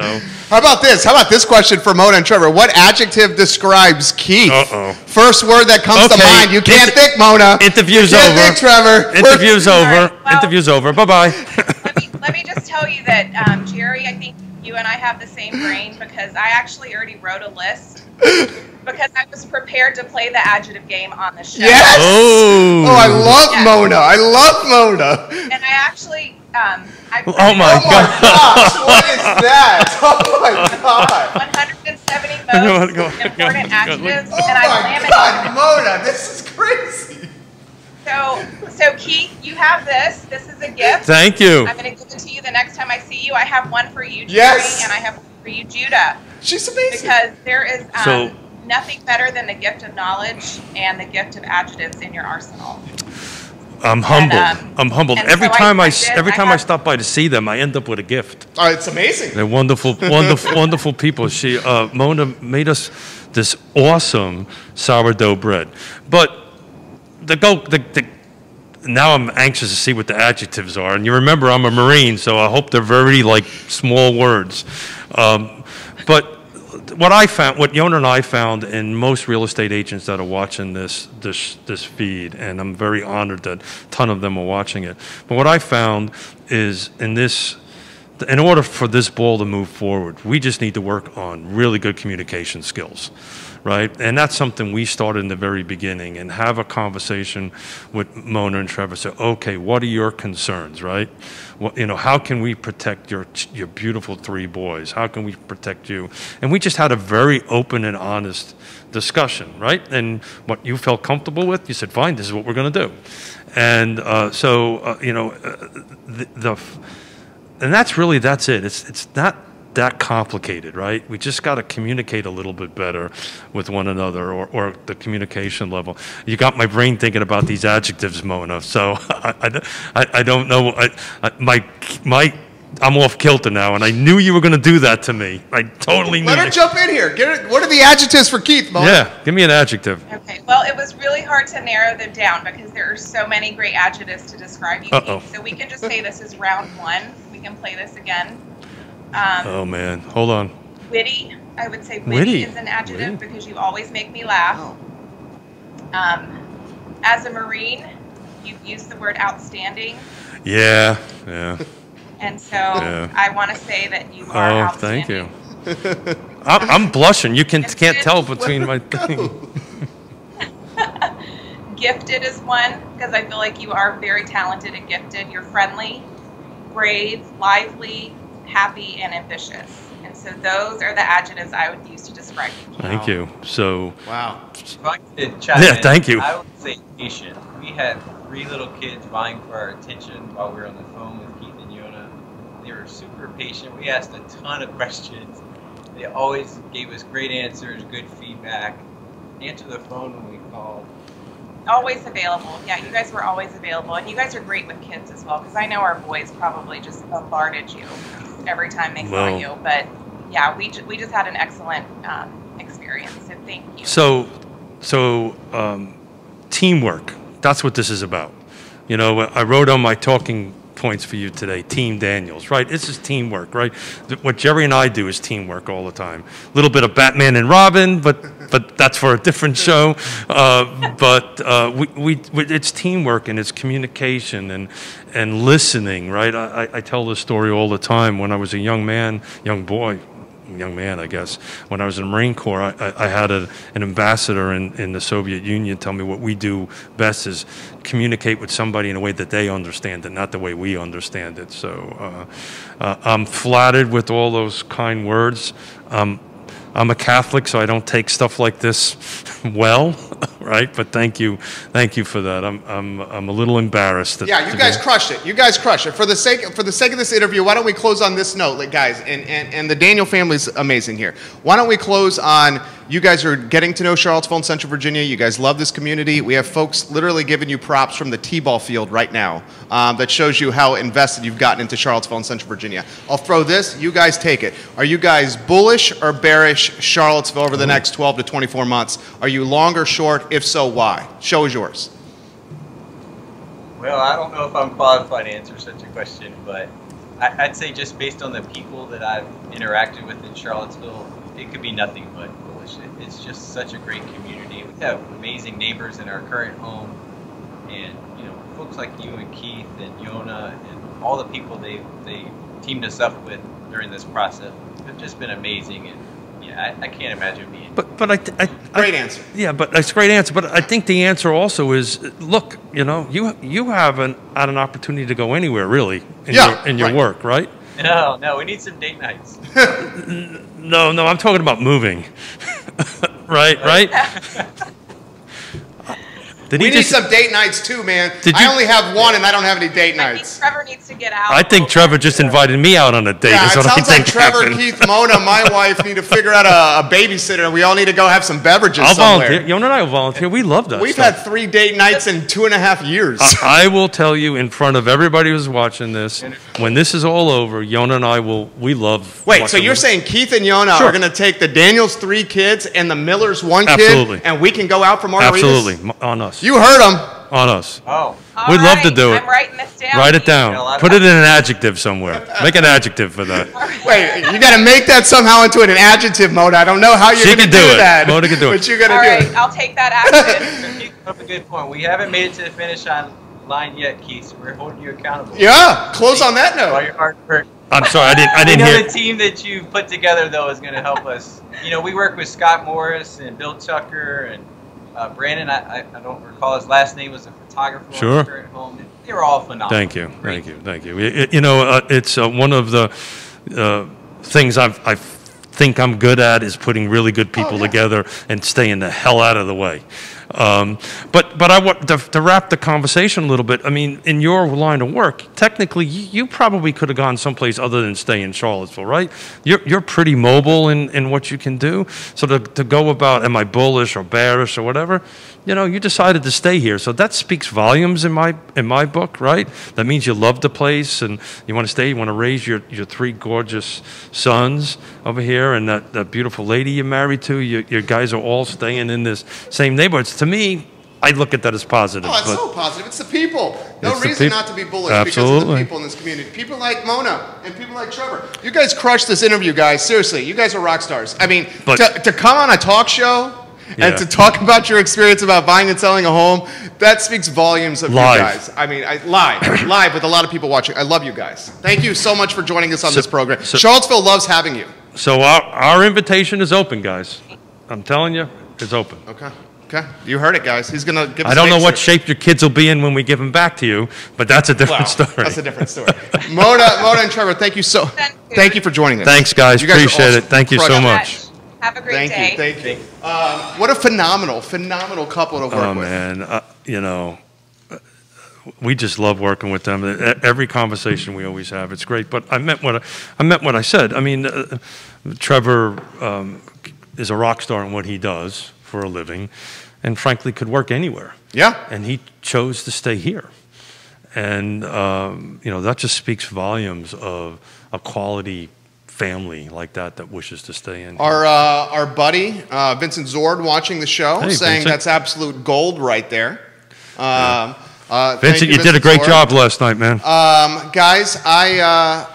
how about this? How about this question for Mona and Trevor? What adjective describes Keith? First word that comes to mind. You can't think, Mona. Interview's you over. Can't think, Trevor. Interview's over. Right, well, Interview's over. Bye-bye. let me just tell you that, Jerry, I think you and I have the same brain, because I actually already wrote a list because I was prepared to play the adjective game on the show. Yes! Oh, I love Mona. I love Mona. And I actually, oh my God. Gosh, what is that? Oh my God. 170 most important adjectives, Oh and I my laminated God, them. Mona, this is crazy. So Keith, you have this. This is a gift. Thank you. I'm going to give it to you the next time I see you. I have one for you, Jerry, Yes. and I have one for you, Judah. She's amazing. Because there is nothing better than the gift of knowledge and the gift of adjectives in your arsenal. I'm humbled. I'm humbled. Every so time I stop by to see them, I end up with a gift. It's amazing. They're wonderful, wonderful people. Mona made us this awesome sourdough bread. But now I'm anxious to see what the adjectives are. And you remember I'm a Marine, so I hope they're very small words. But what Yonna and I found, in most real estate agents that are watching this feed, and I'm very honored that a ton of them are watching it. But what I found is in order for this ball to move forward, we just need to work on really good communication skills, right? And that's something we started in the very beginning, and have a conversation with Mona and Trevor. Say, okay, what are your concerns, right? How can we protect your beautiful 3 boys? How can we protect you? And we just had a very open and honest discussion, right? And what you felt comfortable with, you said, fine, this is what we're going to do. And and that's it. It's not that complicated, right? We just got to communicate a little bit better with one another, or the communication level. You got my brain thinking about these adjectives, Mona. So I don't know. I'm off kilter now, and I knew you were going to do that to me. I totally knew. Let her jump in here. What are the adjectives for Keith, Mona? Yeah, give me an adjective. Okay, well, it was really hard to narrow them down because there are so many great adjectives to describe you, Keith. So we can just say this is round 1. We can play this again. Oh man, hold on. Witty. I would say witty is an adjective because you always make me laugh. As a Marine, you've used the word outstanding. Yeah. And so I want to say that you are outstanding. Thank you. I'm blushing. You can't tell between my thing. Gifted is one, because I feel like you are very talented and gifted. You're friendly, brave, lively, happy, and ambitious. And so those are the adjectives I would use to describe you. Thank you. So. Wow. If I could chime in, thank you. I would say patient. We had 3 little kids vying for our attention while we were on the phone with Keith and Yonna. They were super patient. We asked a ton of questions. They always gave us great answers, good feedback. Answer the phone when we called. Always available. Yeah, you guys were always available. And you guys are great with kids as well, because I know our boys probably just bombarded you every time they saw you. But yeah, we just had an excellent experience. So thank you. So teamwork. That's what this is about. I wrote on my talking points for you today, Team Daniels, right? This is teamwork, right? What Jerry and I do is teamwork all the time. A little bit of Batman and Robin, but that's for a different show. It's teamwork, and it's communication and listening, right? I tell this story all the time. When I was a young boy, young man, I guess. When I was in the Marine Corps, I had an ambassador in the Soviet Union tell me what we do best is communicate with somebody in a way that they understand it, not the way we understand it. So I'm flattered with all those kind words. I'm a Catholic, so I don't take stuff like this well, right? But thank you for that. I'm a little embarrassed. Yeah, you guys crushed it. You guys crushed it. For the sake of this interview, why don't we close on this note, like, guys? And the Daniel family's amazing here. Why don't we close on, you guys are getting to know Charlottesville and Central Virginia. You guys love this community. We have folks literally giving you props from the T-ball field right now that shows you how invested you've gotten into Charlottesville and Central Virginia. I'll throw this. You guys take it. Are you guys bullish or bearish Charlottesville over the next 12 to 24 months? Are you long or short? If so, why? Show is yours. Well, I don't know if I'm qualified to answer such a question, but I'd say just based on the people that I've interacted with in Charlottesville, it could be nothing but bullish. It's just such a great community. We have amazing neighbors in our current home, and folks like you and Keith and Yonna and all the people they teamed us up with during this process have just been amazing. And yeah, I can't imagine being. But great answer. Yeah, but that's a great answer. But I think the answer also is, look, you haven't had an opportunity to go anywhere really in your work, right? No, we need some date nights. No, I'm talking about moving. right? We need some date nights too, man. I only have one, and I don't have any date nights. Trevor needs to get out. I think Trevor just invited me out on a date. Yeah, it sounds like Trevor, Keith, Mona, my wife need to figure out a babysitter, and we all need to go have some beverages somewhere. Volunteer. Yonna and I will volunteer. We love that. We've had 3 date nights in 2.5 years. I will tell you in front of everybody who's watching this, when this is all over, Yonna and I we love. Wait, so you're saying Keith and Yonna are going to take the Daniels 3 kids and the Millers 1 kid, and we can go out for margaritas? Absolutely, on us. You heard them. On us. Oh. We'd love to do it. I'm writing this down. Write it down. Put it in an adjective somewhere. Make an adjective for that. Wait, you got to make that somehow into an adjective, Mona. I don't know how you're going to do that. Mona can do it. But you're going to do it. I'll take that action. You up a good point. We haven't made it to the finish line yet, Keith. So we're holding you accountable. Yeah, close on that note. All your hard work. I'm sorry, I didn't hear. The team that you put together, though, is going to help us. We work with Scott Morris and Bill Tucker and Brandon. I don't recall his last name, was a photographer. Sure. At home. They were all phenomenal. Thank you. It's one of the things I think I'm good at is putting really good people together and staying the hell out of the way. But I want to wrap the conversation a little bit. I mean, in your line of work, technically, you probably could have gone someplace other than stay in Charlottesville, right? You're pretty mobile in what you can do. So to go about, am I bullish or bearish or whatever? You decided to stay here. So that speaks volumes in my book, right? That means you love the place and you want to stay. You want to raise your 3 gorgeous sons over here and that beautiful lady you're married to. Your guys are all staying in this same neighborhood. To me, I look at that as positive. Oh, it's so positive. It's the people. No reason not to be bullish because of the people in this community. People like Mona and people like Trevor. You guys crushed this interview, guys. Seriously, you guys are rock stars. I mean, to come on a talk show and to talk about your experience about buying and selling a home, that speaks volumes of you guys. I mean, live with a lot of people watching. I love you guys. Thank you so much for joining us on this program. Charlottesville loves having you. So our invitation is open, guys. I'm telling you, it's open. Okay. You heard it, guys. He's going to give us I don't know what shape your kids will be in when we give them back to you, but that's a different story. That's a different story. Mona and Trevor, thank you thank you for joining us. Thanks, guys. Appreciate it. Thank you so much. Have a great day. Thank you. What a phenomenal couple to work with. Oh, man. We just love working with them. Every conversation we always have, it's great. But I meant what I said. I mean, Trevor is a rock star in what he does for a living, and frankly could work anywhere. Yeah. And he chose to stay here. And, that just speaks volumes of a quality family like that wishes to stay in. Our buddy, Vincent Zord, watching the show, saying Vincent, that's absolute gold right there. Vincent, you did a great job last night, man. Guys, I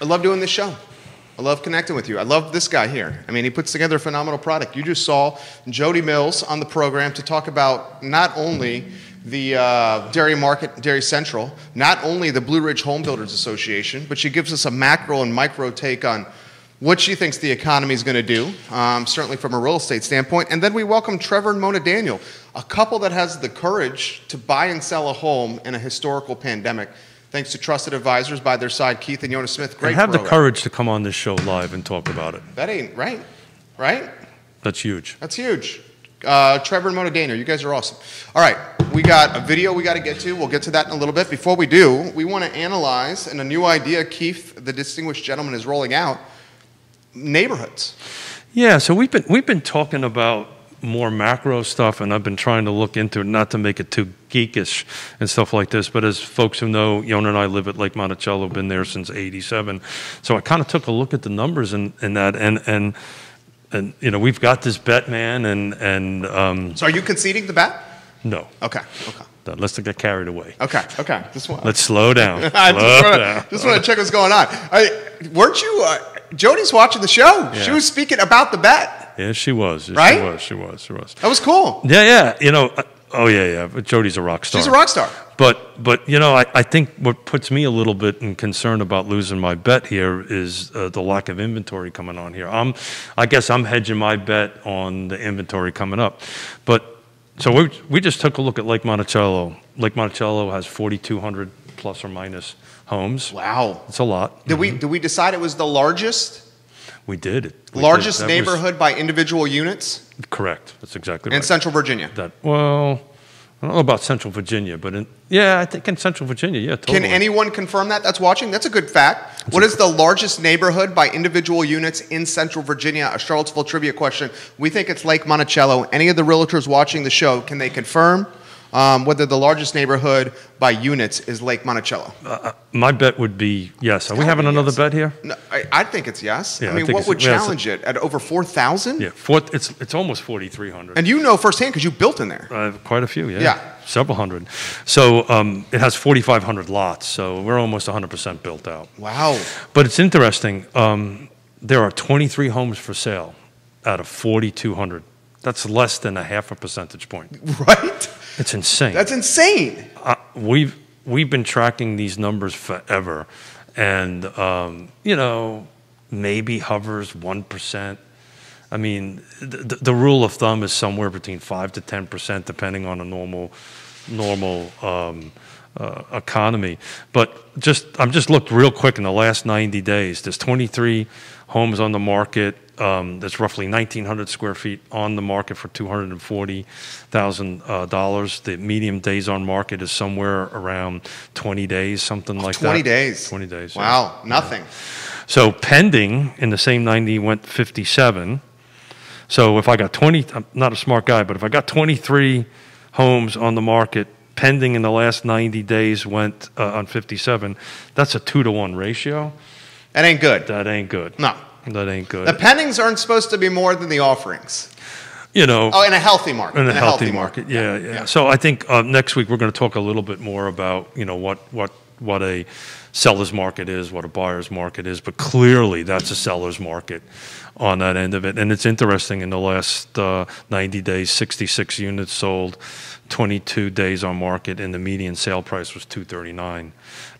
love doing this show. I love connecting with you. I love this guy here. I mean, he puts together a phenomenal product. You just saw Jodi Mills on the program to talk about not only the dairy market, Dairy Central, not only the Blue Ridge Home Builders Association, but she gives us a macro and micro take on what she thinks the economy is going to do, certainly from a real estate standpoint. And then we welcome Trevor and Mona Daniel, a couple that has the courage to buy and sell a home in a historical pandemic, thanks to trusted advisors by their side, Keith and Yonna Smith. Great. And have the courage to come on this show live and talk about it. That ain't right, right? That's huge. That's huge. Trevor and Mona Daniel, you guys are awesome. All right, we got a video we got to get to. We'll get to that in a little bit. Before we do, we want to analyze, and a new idea Keith, the distinguished gentleman, is rolling out, neighborhoods. Yeah, so we've been talking about more macro stuff, and I've been trying to look into it, not to make it too geekish and stuff like this, but as folks who know, Yonna and I live at Lake Monticello, been there since '87. So I kind of took a look at the numbers in that, and you know, we've got this bet, man, and So are you conceding the bet? no. Okay. Let's not get carried away. Okay. Let's slow down. Just want to check what's going on. Weren't you? Jody's watching the show. Yeah. She was speaking about the bet. Yeah, she was. Right? She was. That was cool. Yeah. You know. Oh yeah. But Jody's a rock star. She's a rock star. But you know, I think what puts me a little bit in concern about losing my bet here is the lack of inventory coming on here. I guess I'm hedging my bet on the inventory coming up. But so we just took a look at Lake Monticello. Lake Monticello has 4,200 plus or minus homes. Wow, it's a lot. Did we decide it was the largest? We did. Largest neighborhood by individual units? Correct. That's exactly right. In Central Virginia? Well, I don't know about Central Virginia, but I think in Central Virginia, yeah, totally. Can anyone confirm that that's watching? That's a good fact. What is the largest neighborhood by individual units in Central Virginia? A Charlottesville trivia question. We think it's Lake Monticello. Any of the realtors watching the show, can they confirm whether the largest neighborhood by units is Lake Monticello? My bet would be yes. Are we having another bet here? No, I think it's yes. Yeah, I mean, what would challenge it? At over 4,000? Yeah, it's almost 4,300. And you know firsthand because you built in there. Quite a few, yeah. Yeah. Several hundred. So it has 4,500 lots, so we're almost 100% built out. Wow. But it's interesting. There are 23 homes for sale out of 4,200. That's less than a half a percentage point. Right? It's insane. That's insane. We've been tracking these numbers forever, and you know, maybe hovers 1%. I mean, the rule of thumb is somewhere between 5 to 10%, depending on a normal economy. But I'm just looked real quick in the last 90 days. There's 23 homes on the market. There's roughly 1,900 square feet on the market for $240,000. The median days on market is somewhere around 20 days, something like 20 that. days. 20 days. Wow, yeah. nothing. So pending in the same 90 went 57. So if I got 20, I'm not a smart guy, but if I got 23 homes on the market, pending in the last 90 days went on 57, that's a 2-to-1 ratio. That ain't good. That ain't good. No. That ain't good. The pendings aren't supposed to be more than the offerings. You know. Oh, in a healthy market. In a healthy market. Yeah. So I think next week we're going to talk a little bit more about, you know, what a seller's market is, what a buyer's market is, but clearly that's a seller's market on that end of it. And it's interesting, in the last 90 days, 66 units sold, 22 days on market, and the median sale price was $239.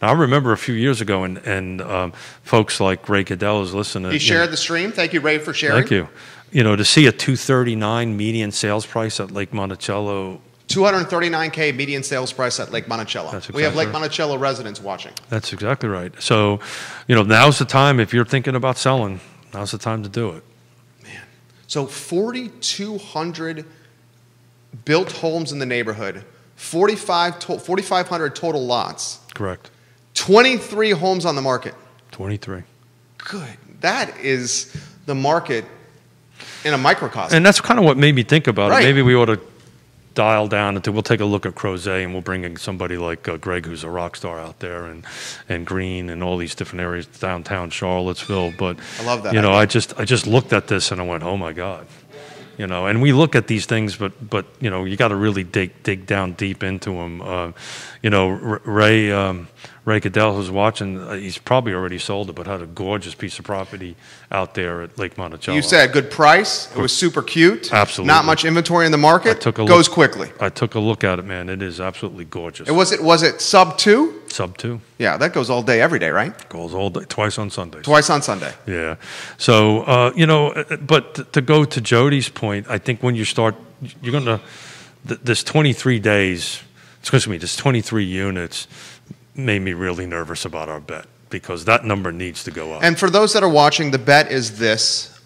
Now, I remember a few years ago, and folks like Ray Cadell is listening. He shared the stream. Thank you, Ray, for sharing. Thank you. You know, to see a $239 median sales price at Lake Monticello. $239K median sales price at Lake Monticello. Exactly we have Lake right. Monticello residents watching. That's exactly right. So, you know, now's the time. If you're thinking about selling, now's the time to do it. Man. So 4,200 built homes in the neighborhood, 4,500 total lots. Correct. 23 homes on the market. 23. Good. That is the market in a microcosm. And that's kind of what made me think about Right. it. Maybe we ought to dial down into, we'll take a look at Crozet, and we'll bring in somebody like Greg, who's a rock star out there, and Green and all these different areas, downtown Charlottesville. But I love that you know, idea. I just looked at this and I went, oh my God. You know, and we look at these things, but you know, you got to really dig down deep into them. You know, Ray Cadell, who's watching, he's probably already sold it, but had a gorgeous piece of property out there at Lake Monticello. You said good price. It was super cute. Absolutely. Not much inventory in the market. I took a Goes look, quickly. I took a look at it, man. It is absolutely gorgeous. And was it sub 2? Sub 2. Yeah, that goes all day, every day, right? Goes all day, twice on Sundays. Twice on Sunday. Yeah. So, you know, but to go to Jodi's point, I think when you start, you're going to, this 23 days, excuse me, this 23 units made me really nervous about our bet, because that number needs to go up. And for those that are watching, the bet is this.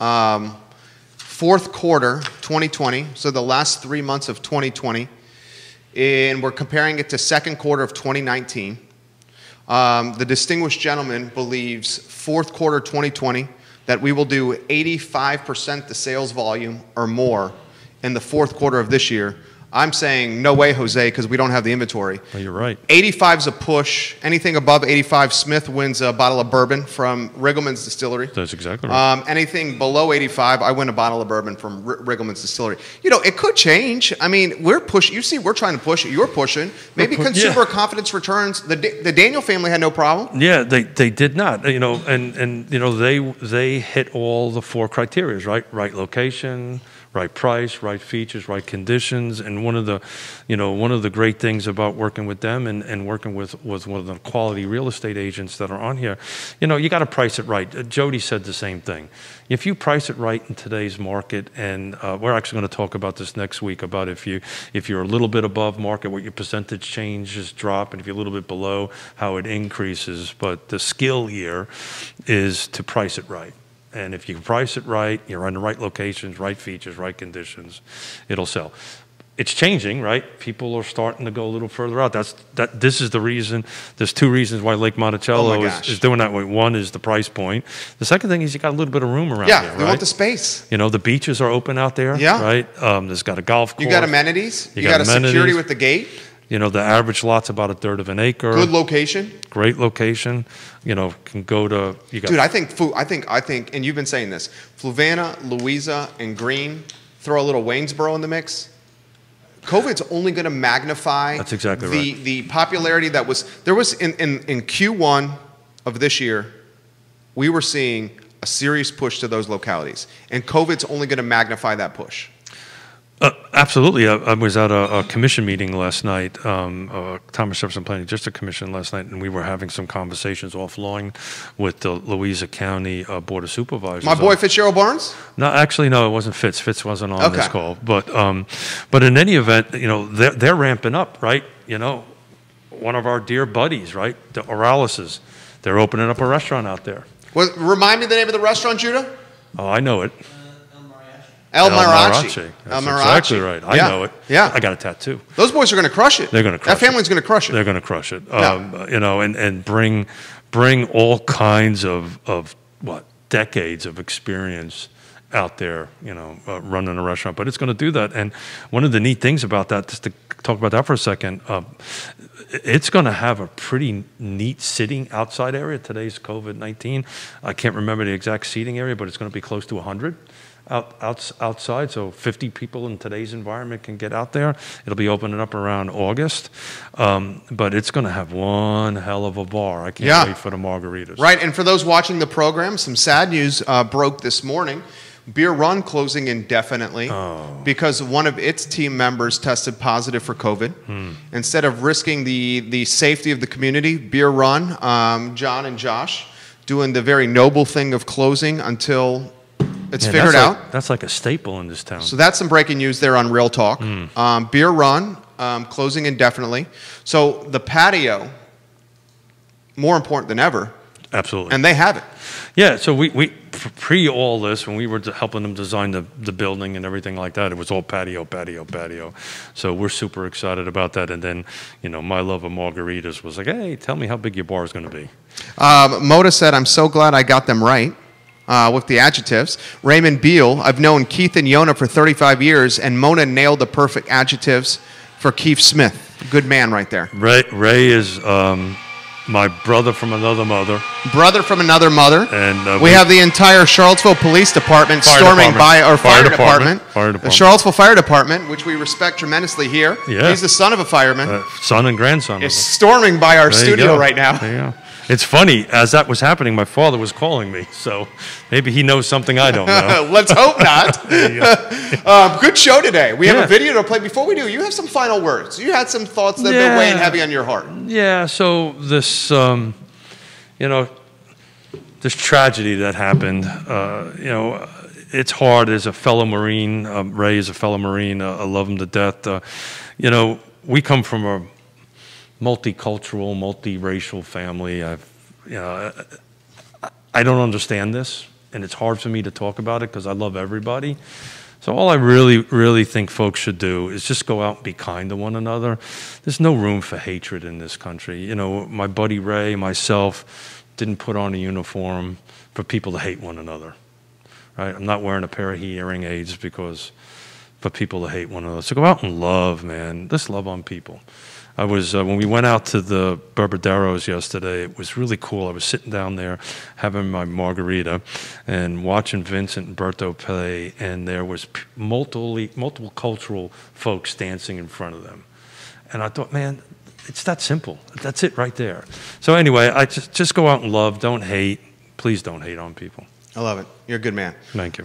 Fourth quarter 2020, so the last 3 months of 2020, and we're comparing it to second quarter of 2019. The distinguished gentleman believes fourth quarter 2020 that we will do 85% the sales volume or more in the fourth quarter of this year. I'm saying no way, Jose, because we don't have the inventory. Well, you're right. 85's a push. Anything above 85, Smith wins a bottle of bourbon from Riggleman's Distillery. That's exactly right. Anything below 85, I win a bottle of bourbon from Riggleman's Distillery. You know, it could change. I mean, we're pushing. You see, we're trying to push it. You're pushing. Maybe consumer confidence returns. The Daniel family had no problem. Yeah, they did not. You know, and you know, they hit all the 4 criteria, right? Right location, right price, right features, right conditions. And one of the great things about working with them and working with one of the quality real estate agents that are on here, you know, you got to price it right. Jodi said the same thing. If you price it right in today's market, and we're actually going to talk about this next week, about if you're a little bit above market, what your percentage changes drop, and if you're a little bit below, how it increases. But the skill here is to price it right. And if you price it right, you're in the right locations, right features, right conditions, it'll sell. It's changing, right? People are starting to go a little further out. This is the reason. There's 2 reasons why Lake Monticello is doing that way. One is the price point. The second thing is you got a little bit of room around here, right? They want the space. You know, the beaches are open out there, right? There's got a golf course. You got amenities. You got a security with the gate. You know, the average lot's about 1/3 of an acre. Good location. Great location. You know, can go to. Dude, I think, and you've been saying this, Fluvanna, Louisa, and Green, throw a little Waynesboro in the mix. COVID's only going to magnify. That's exactly right. The popularity that was there was in Q1 of this year, we were seeing a serious push to those localities, and COVID's only going to magnify that push. Absolutely. I was at a commission meeting last night, Thomas Jefferson Planning District Commission last night, and we were having some conversations offline with the Louisa County Board of Supervisors. My boy Fitzgerald Barnes? No, actually, no, it wasn't Fitz. Fitz wasn't on this call. But in any event, you know, they're ramping up, right? You know, one of our dear buddies, right, the Oralises, they're opening up a restaurant out there. Well, remind me the name of the restaurant, Judah? Oh, I know it. El Mariachi. That's exactly right. I know it. Yeah. I got a tattoo. Those boys are going to crush it. They're going to crush it. That family's going to crush it. They're going to crush it. You know, and bring all kinds of decades of experience out there, you know, running a restaurant. But it's going to do that. And one of the neat things about that, just to talk about that for a second, it's going to have a pretty neat sitting outside area. Today's COVID-19. I can't remember the exact seating area, but it's going to be close to 100. Outside, so 50 people in today's environment can get out there. It'll be opening up around August, but it's going to have one hell of a bar. I can't wait for the margaritas. Right, and for those watching the program, some sad news broke this morning. Beer Run closing indefinitely because one of its team members tested positive for COVID. Instead of risking the safety of the community, Beer Run, John and Josh, doing the very noble thing of closing until it's figured out. That's like a staple in this town. So that's some breaking news there on Real Talk. Beer Run closing indefinitely. So the patio, more important than ever. Absolutely. And they have it. Yeah, so we pre all this, when we were helping them design the building and everything like that, it was all patio. So we're super excited about that. And then, you know, my love of margaritas was like, hey, tell me how big your bar is going to be. Moda said, I'm so glad I got them right. With the adjectives. Raymond Beal, I've known Keith and Yonna for 35 years, and Mona nailed the perfect adjectives for Keith Smith. Good man right there. Ray is my brother from another mother. Brother from another mother. And we have the entire Charlottesville Police Department storming by our fire department. The Charlottesville Fire Department, which we respect tremendously here. Yeah. He's the son of a fireman. Son and grandson. Is storming by our studio right now. There you go. It's funny, as that was happening, my father was calling me, so maybe he knows something I don't know. Let's hope not. Good show today. We have a video to play. Before we do, you have some final words. You had some thoughts that have been weighing heavy on your heart. Yeah, so this, this tragedy that happened, it's hard as a fellow Marine. Ray is a fellow Marine. I love him to death. We come from a multicultural, multiracial family. I don't understand this, and it's hard for me to talk about it because I love everybody. So all I really, really think folks should do is just go out and be kind to one another. There's no room for hatred in this country. My buddy Ray, myself, didn't put on a uniform for people to hate one another. Right? I'm not wearing a pair of hearing aids for people to hate one another. So go out and love, man. Just love on people. I was when we went out to the Berberderos yesterday, it was really cool. I was sitting down there having my margarita and watching Vincent and Berto play, and there was multiple cultural folks dancing in front of them. And I thought, man, it's that simple. That's it right there. So anyway, I just go out and love. Don't hate. Please don't hate on people. I love it. You're a good man. Thank you.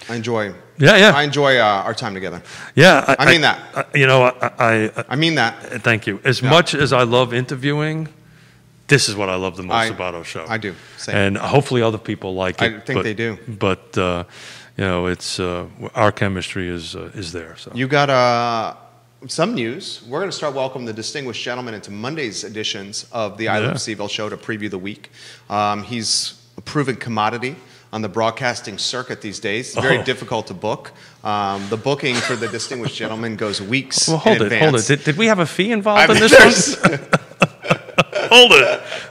I enjoy. Yeah. I enjoy our time together. Yeah, I mean that. I mean that. Thank you. As much as I love interviewing, this is what I love the most about our show. I do. Same. And hopefully other people like it. I think they do. But it's our chemistry is there. So you got some news. We're going to start welcoming the distinguished gentleman into Monday's editions of the I Love CVille show to preview the week. He's a proven commodity on the broadcasting circuit these days. It's very difficult to book. The booking for the distinguished gentleman goes weeks in advance. Hold it. Did we have a fee involved in this one?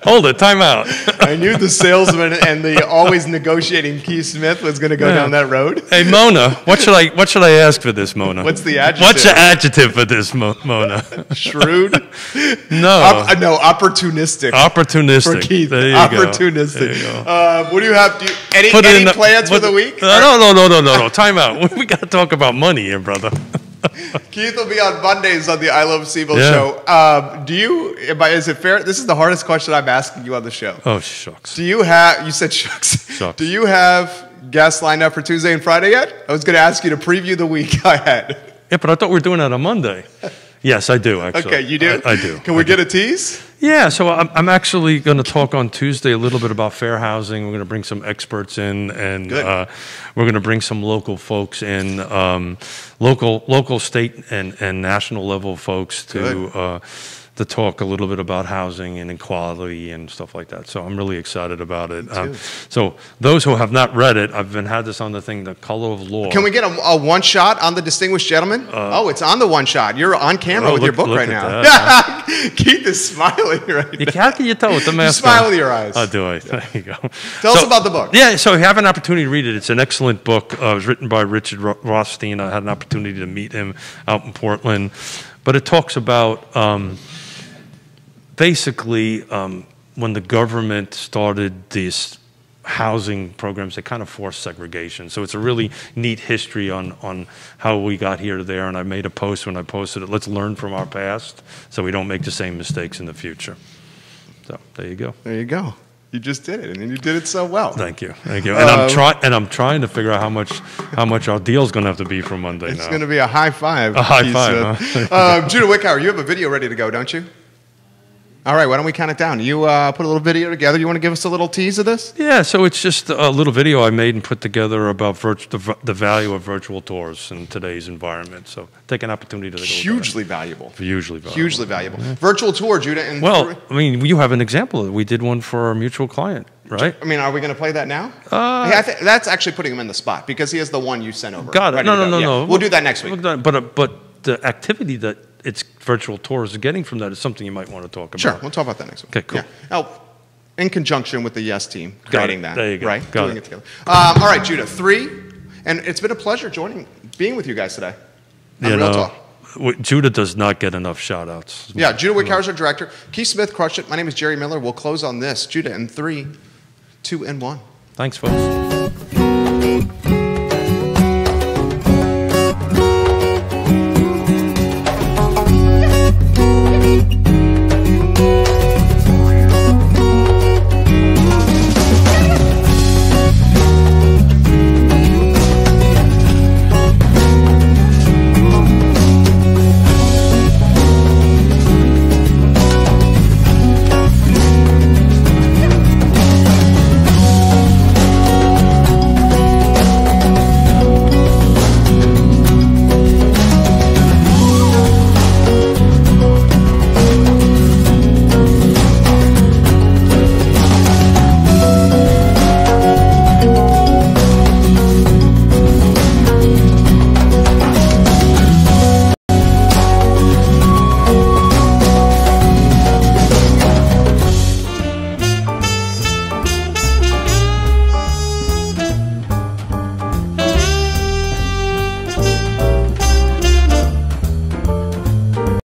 Hold it. Time out. I knew the salesman and the always negotiating Keith Smith was going to go down that road. Hey, Mona, what should I ask for this, Mona? What's the adjective? What's the adjective for this, Mona? Shrewd? No. No, opportunistic. Opportunistic. For Keith. There you opportunistic. Go. There you go. What do you have? Any plans for the week? No. Time out. We got to talk about money here, brother. Keith will be on Mondays on the I Love CVille show. Is it fair? This is the hardest question I'm asking you on the show. Oh, shucks. You said shucks. Shucks. Do you have guests lined up for Tuesday and Friday yet? I was going to ask you to preview the week I had. Yeah, but I thought we were doing that on Monday. Yes, I do, actually. Okay, you do? I do. Can we get a tease? Yeah, so I'm actually going to talk on Tuesday a little bit about fair housing. We're going to bring some experts in, and we're going to bring some local folks in, local, state, and national level folks to talk a little bit about housing and equality and stuff like that. So I'm really excited about it. So those who have not read it, I've had this on the thing, The Color of Law. Can we get a one shot on the distinguished gentleman? It's on the one shot. You're on camera with your book right now. Keith is smiling right now. How can you tell with the mask smile with your eyes. Oh, do I? There you go. Tell us about the book. Yeah, so you have an opportunity to read it. It's an excellent book. It was written by Richard Rothstein. I had an opportunity to meet him out in Portland. But it talks about basically when the government started these housing programs, they kind of forced segregation. So it's a really neat history on how we got here to there. And I made a post when I posted it. Let's learn from our past so we don't make the same mistakes in the future. So there you go. There you go. You just did it, and you did it so well. Thank you. And I'm trying to figure out how much our deal's going to have to be for Monday now. It's going to be a high five. A high five. Huh? Judah Wickhauer, you have a video ready to go, don't you? All right, why don't we count it down? You put a little video together. You want to give us a little tease of this? Yeah, so it's just a little video I made and put together about the value of virtual tours in today's environment. So take an opportunity to go Hugely valuable. Hugely valuable. Hugely valuable. Yeah. Virtual tour, Judah. You have an example of it. We did one for our mutual client, right? I mean, are we going to play that now? That's actually putting him in the spot because he has the one you sent over. Got it. No. We'll do that next week. But the activity that its virtual tours are getting from that is something you might want to talk about. Sure, we'll talk about that next week. Okay, cool. Yeah. Now, in conjunction with the Yes team, guiding that. There you go. Right? Got Doing it together. All right, Judah, 3, and it's been a pleasure being with you guys today on Real Talk. Judah does not get enough shout-outs. Yeah, Judah Wickhauer is our director. Keith Smith crushed it. My name is Jerry Miller. We'll close on this. Judah, in 3, 2, and 1. Thanks, folks.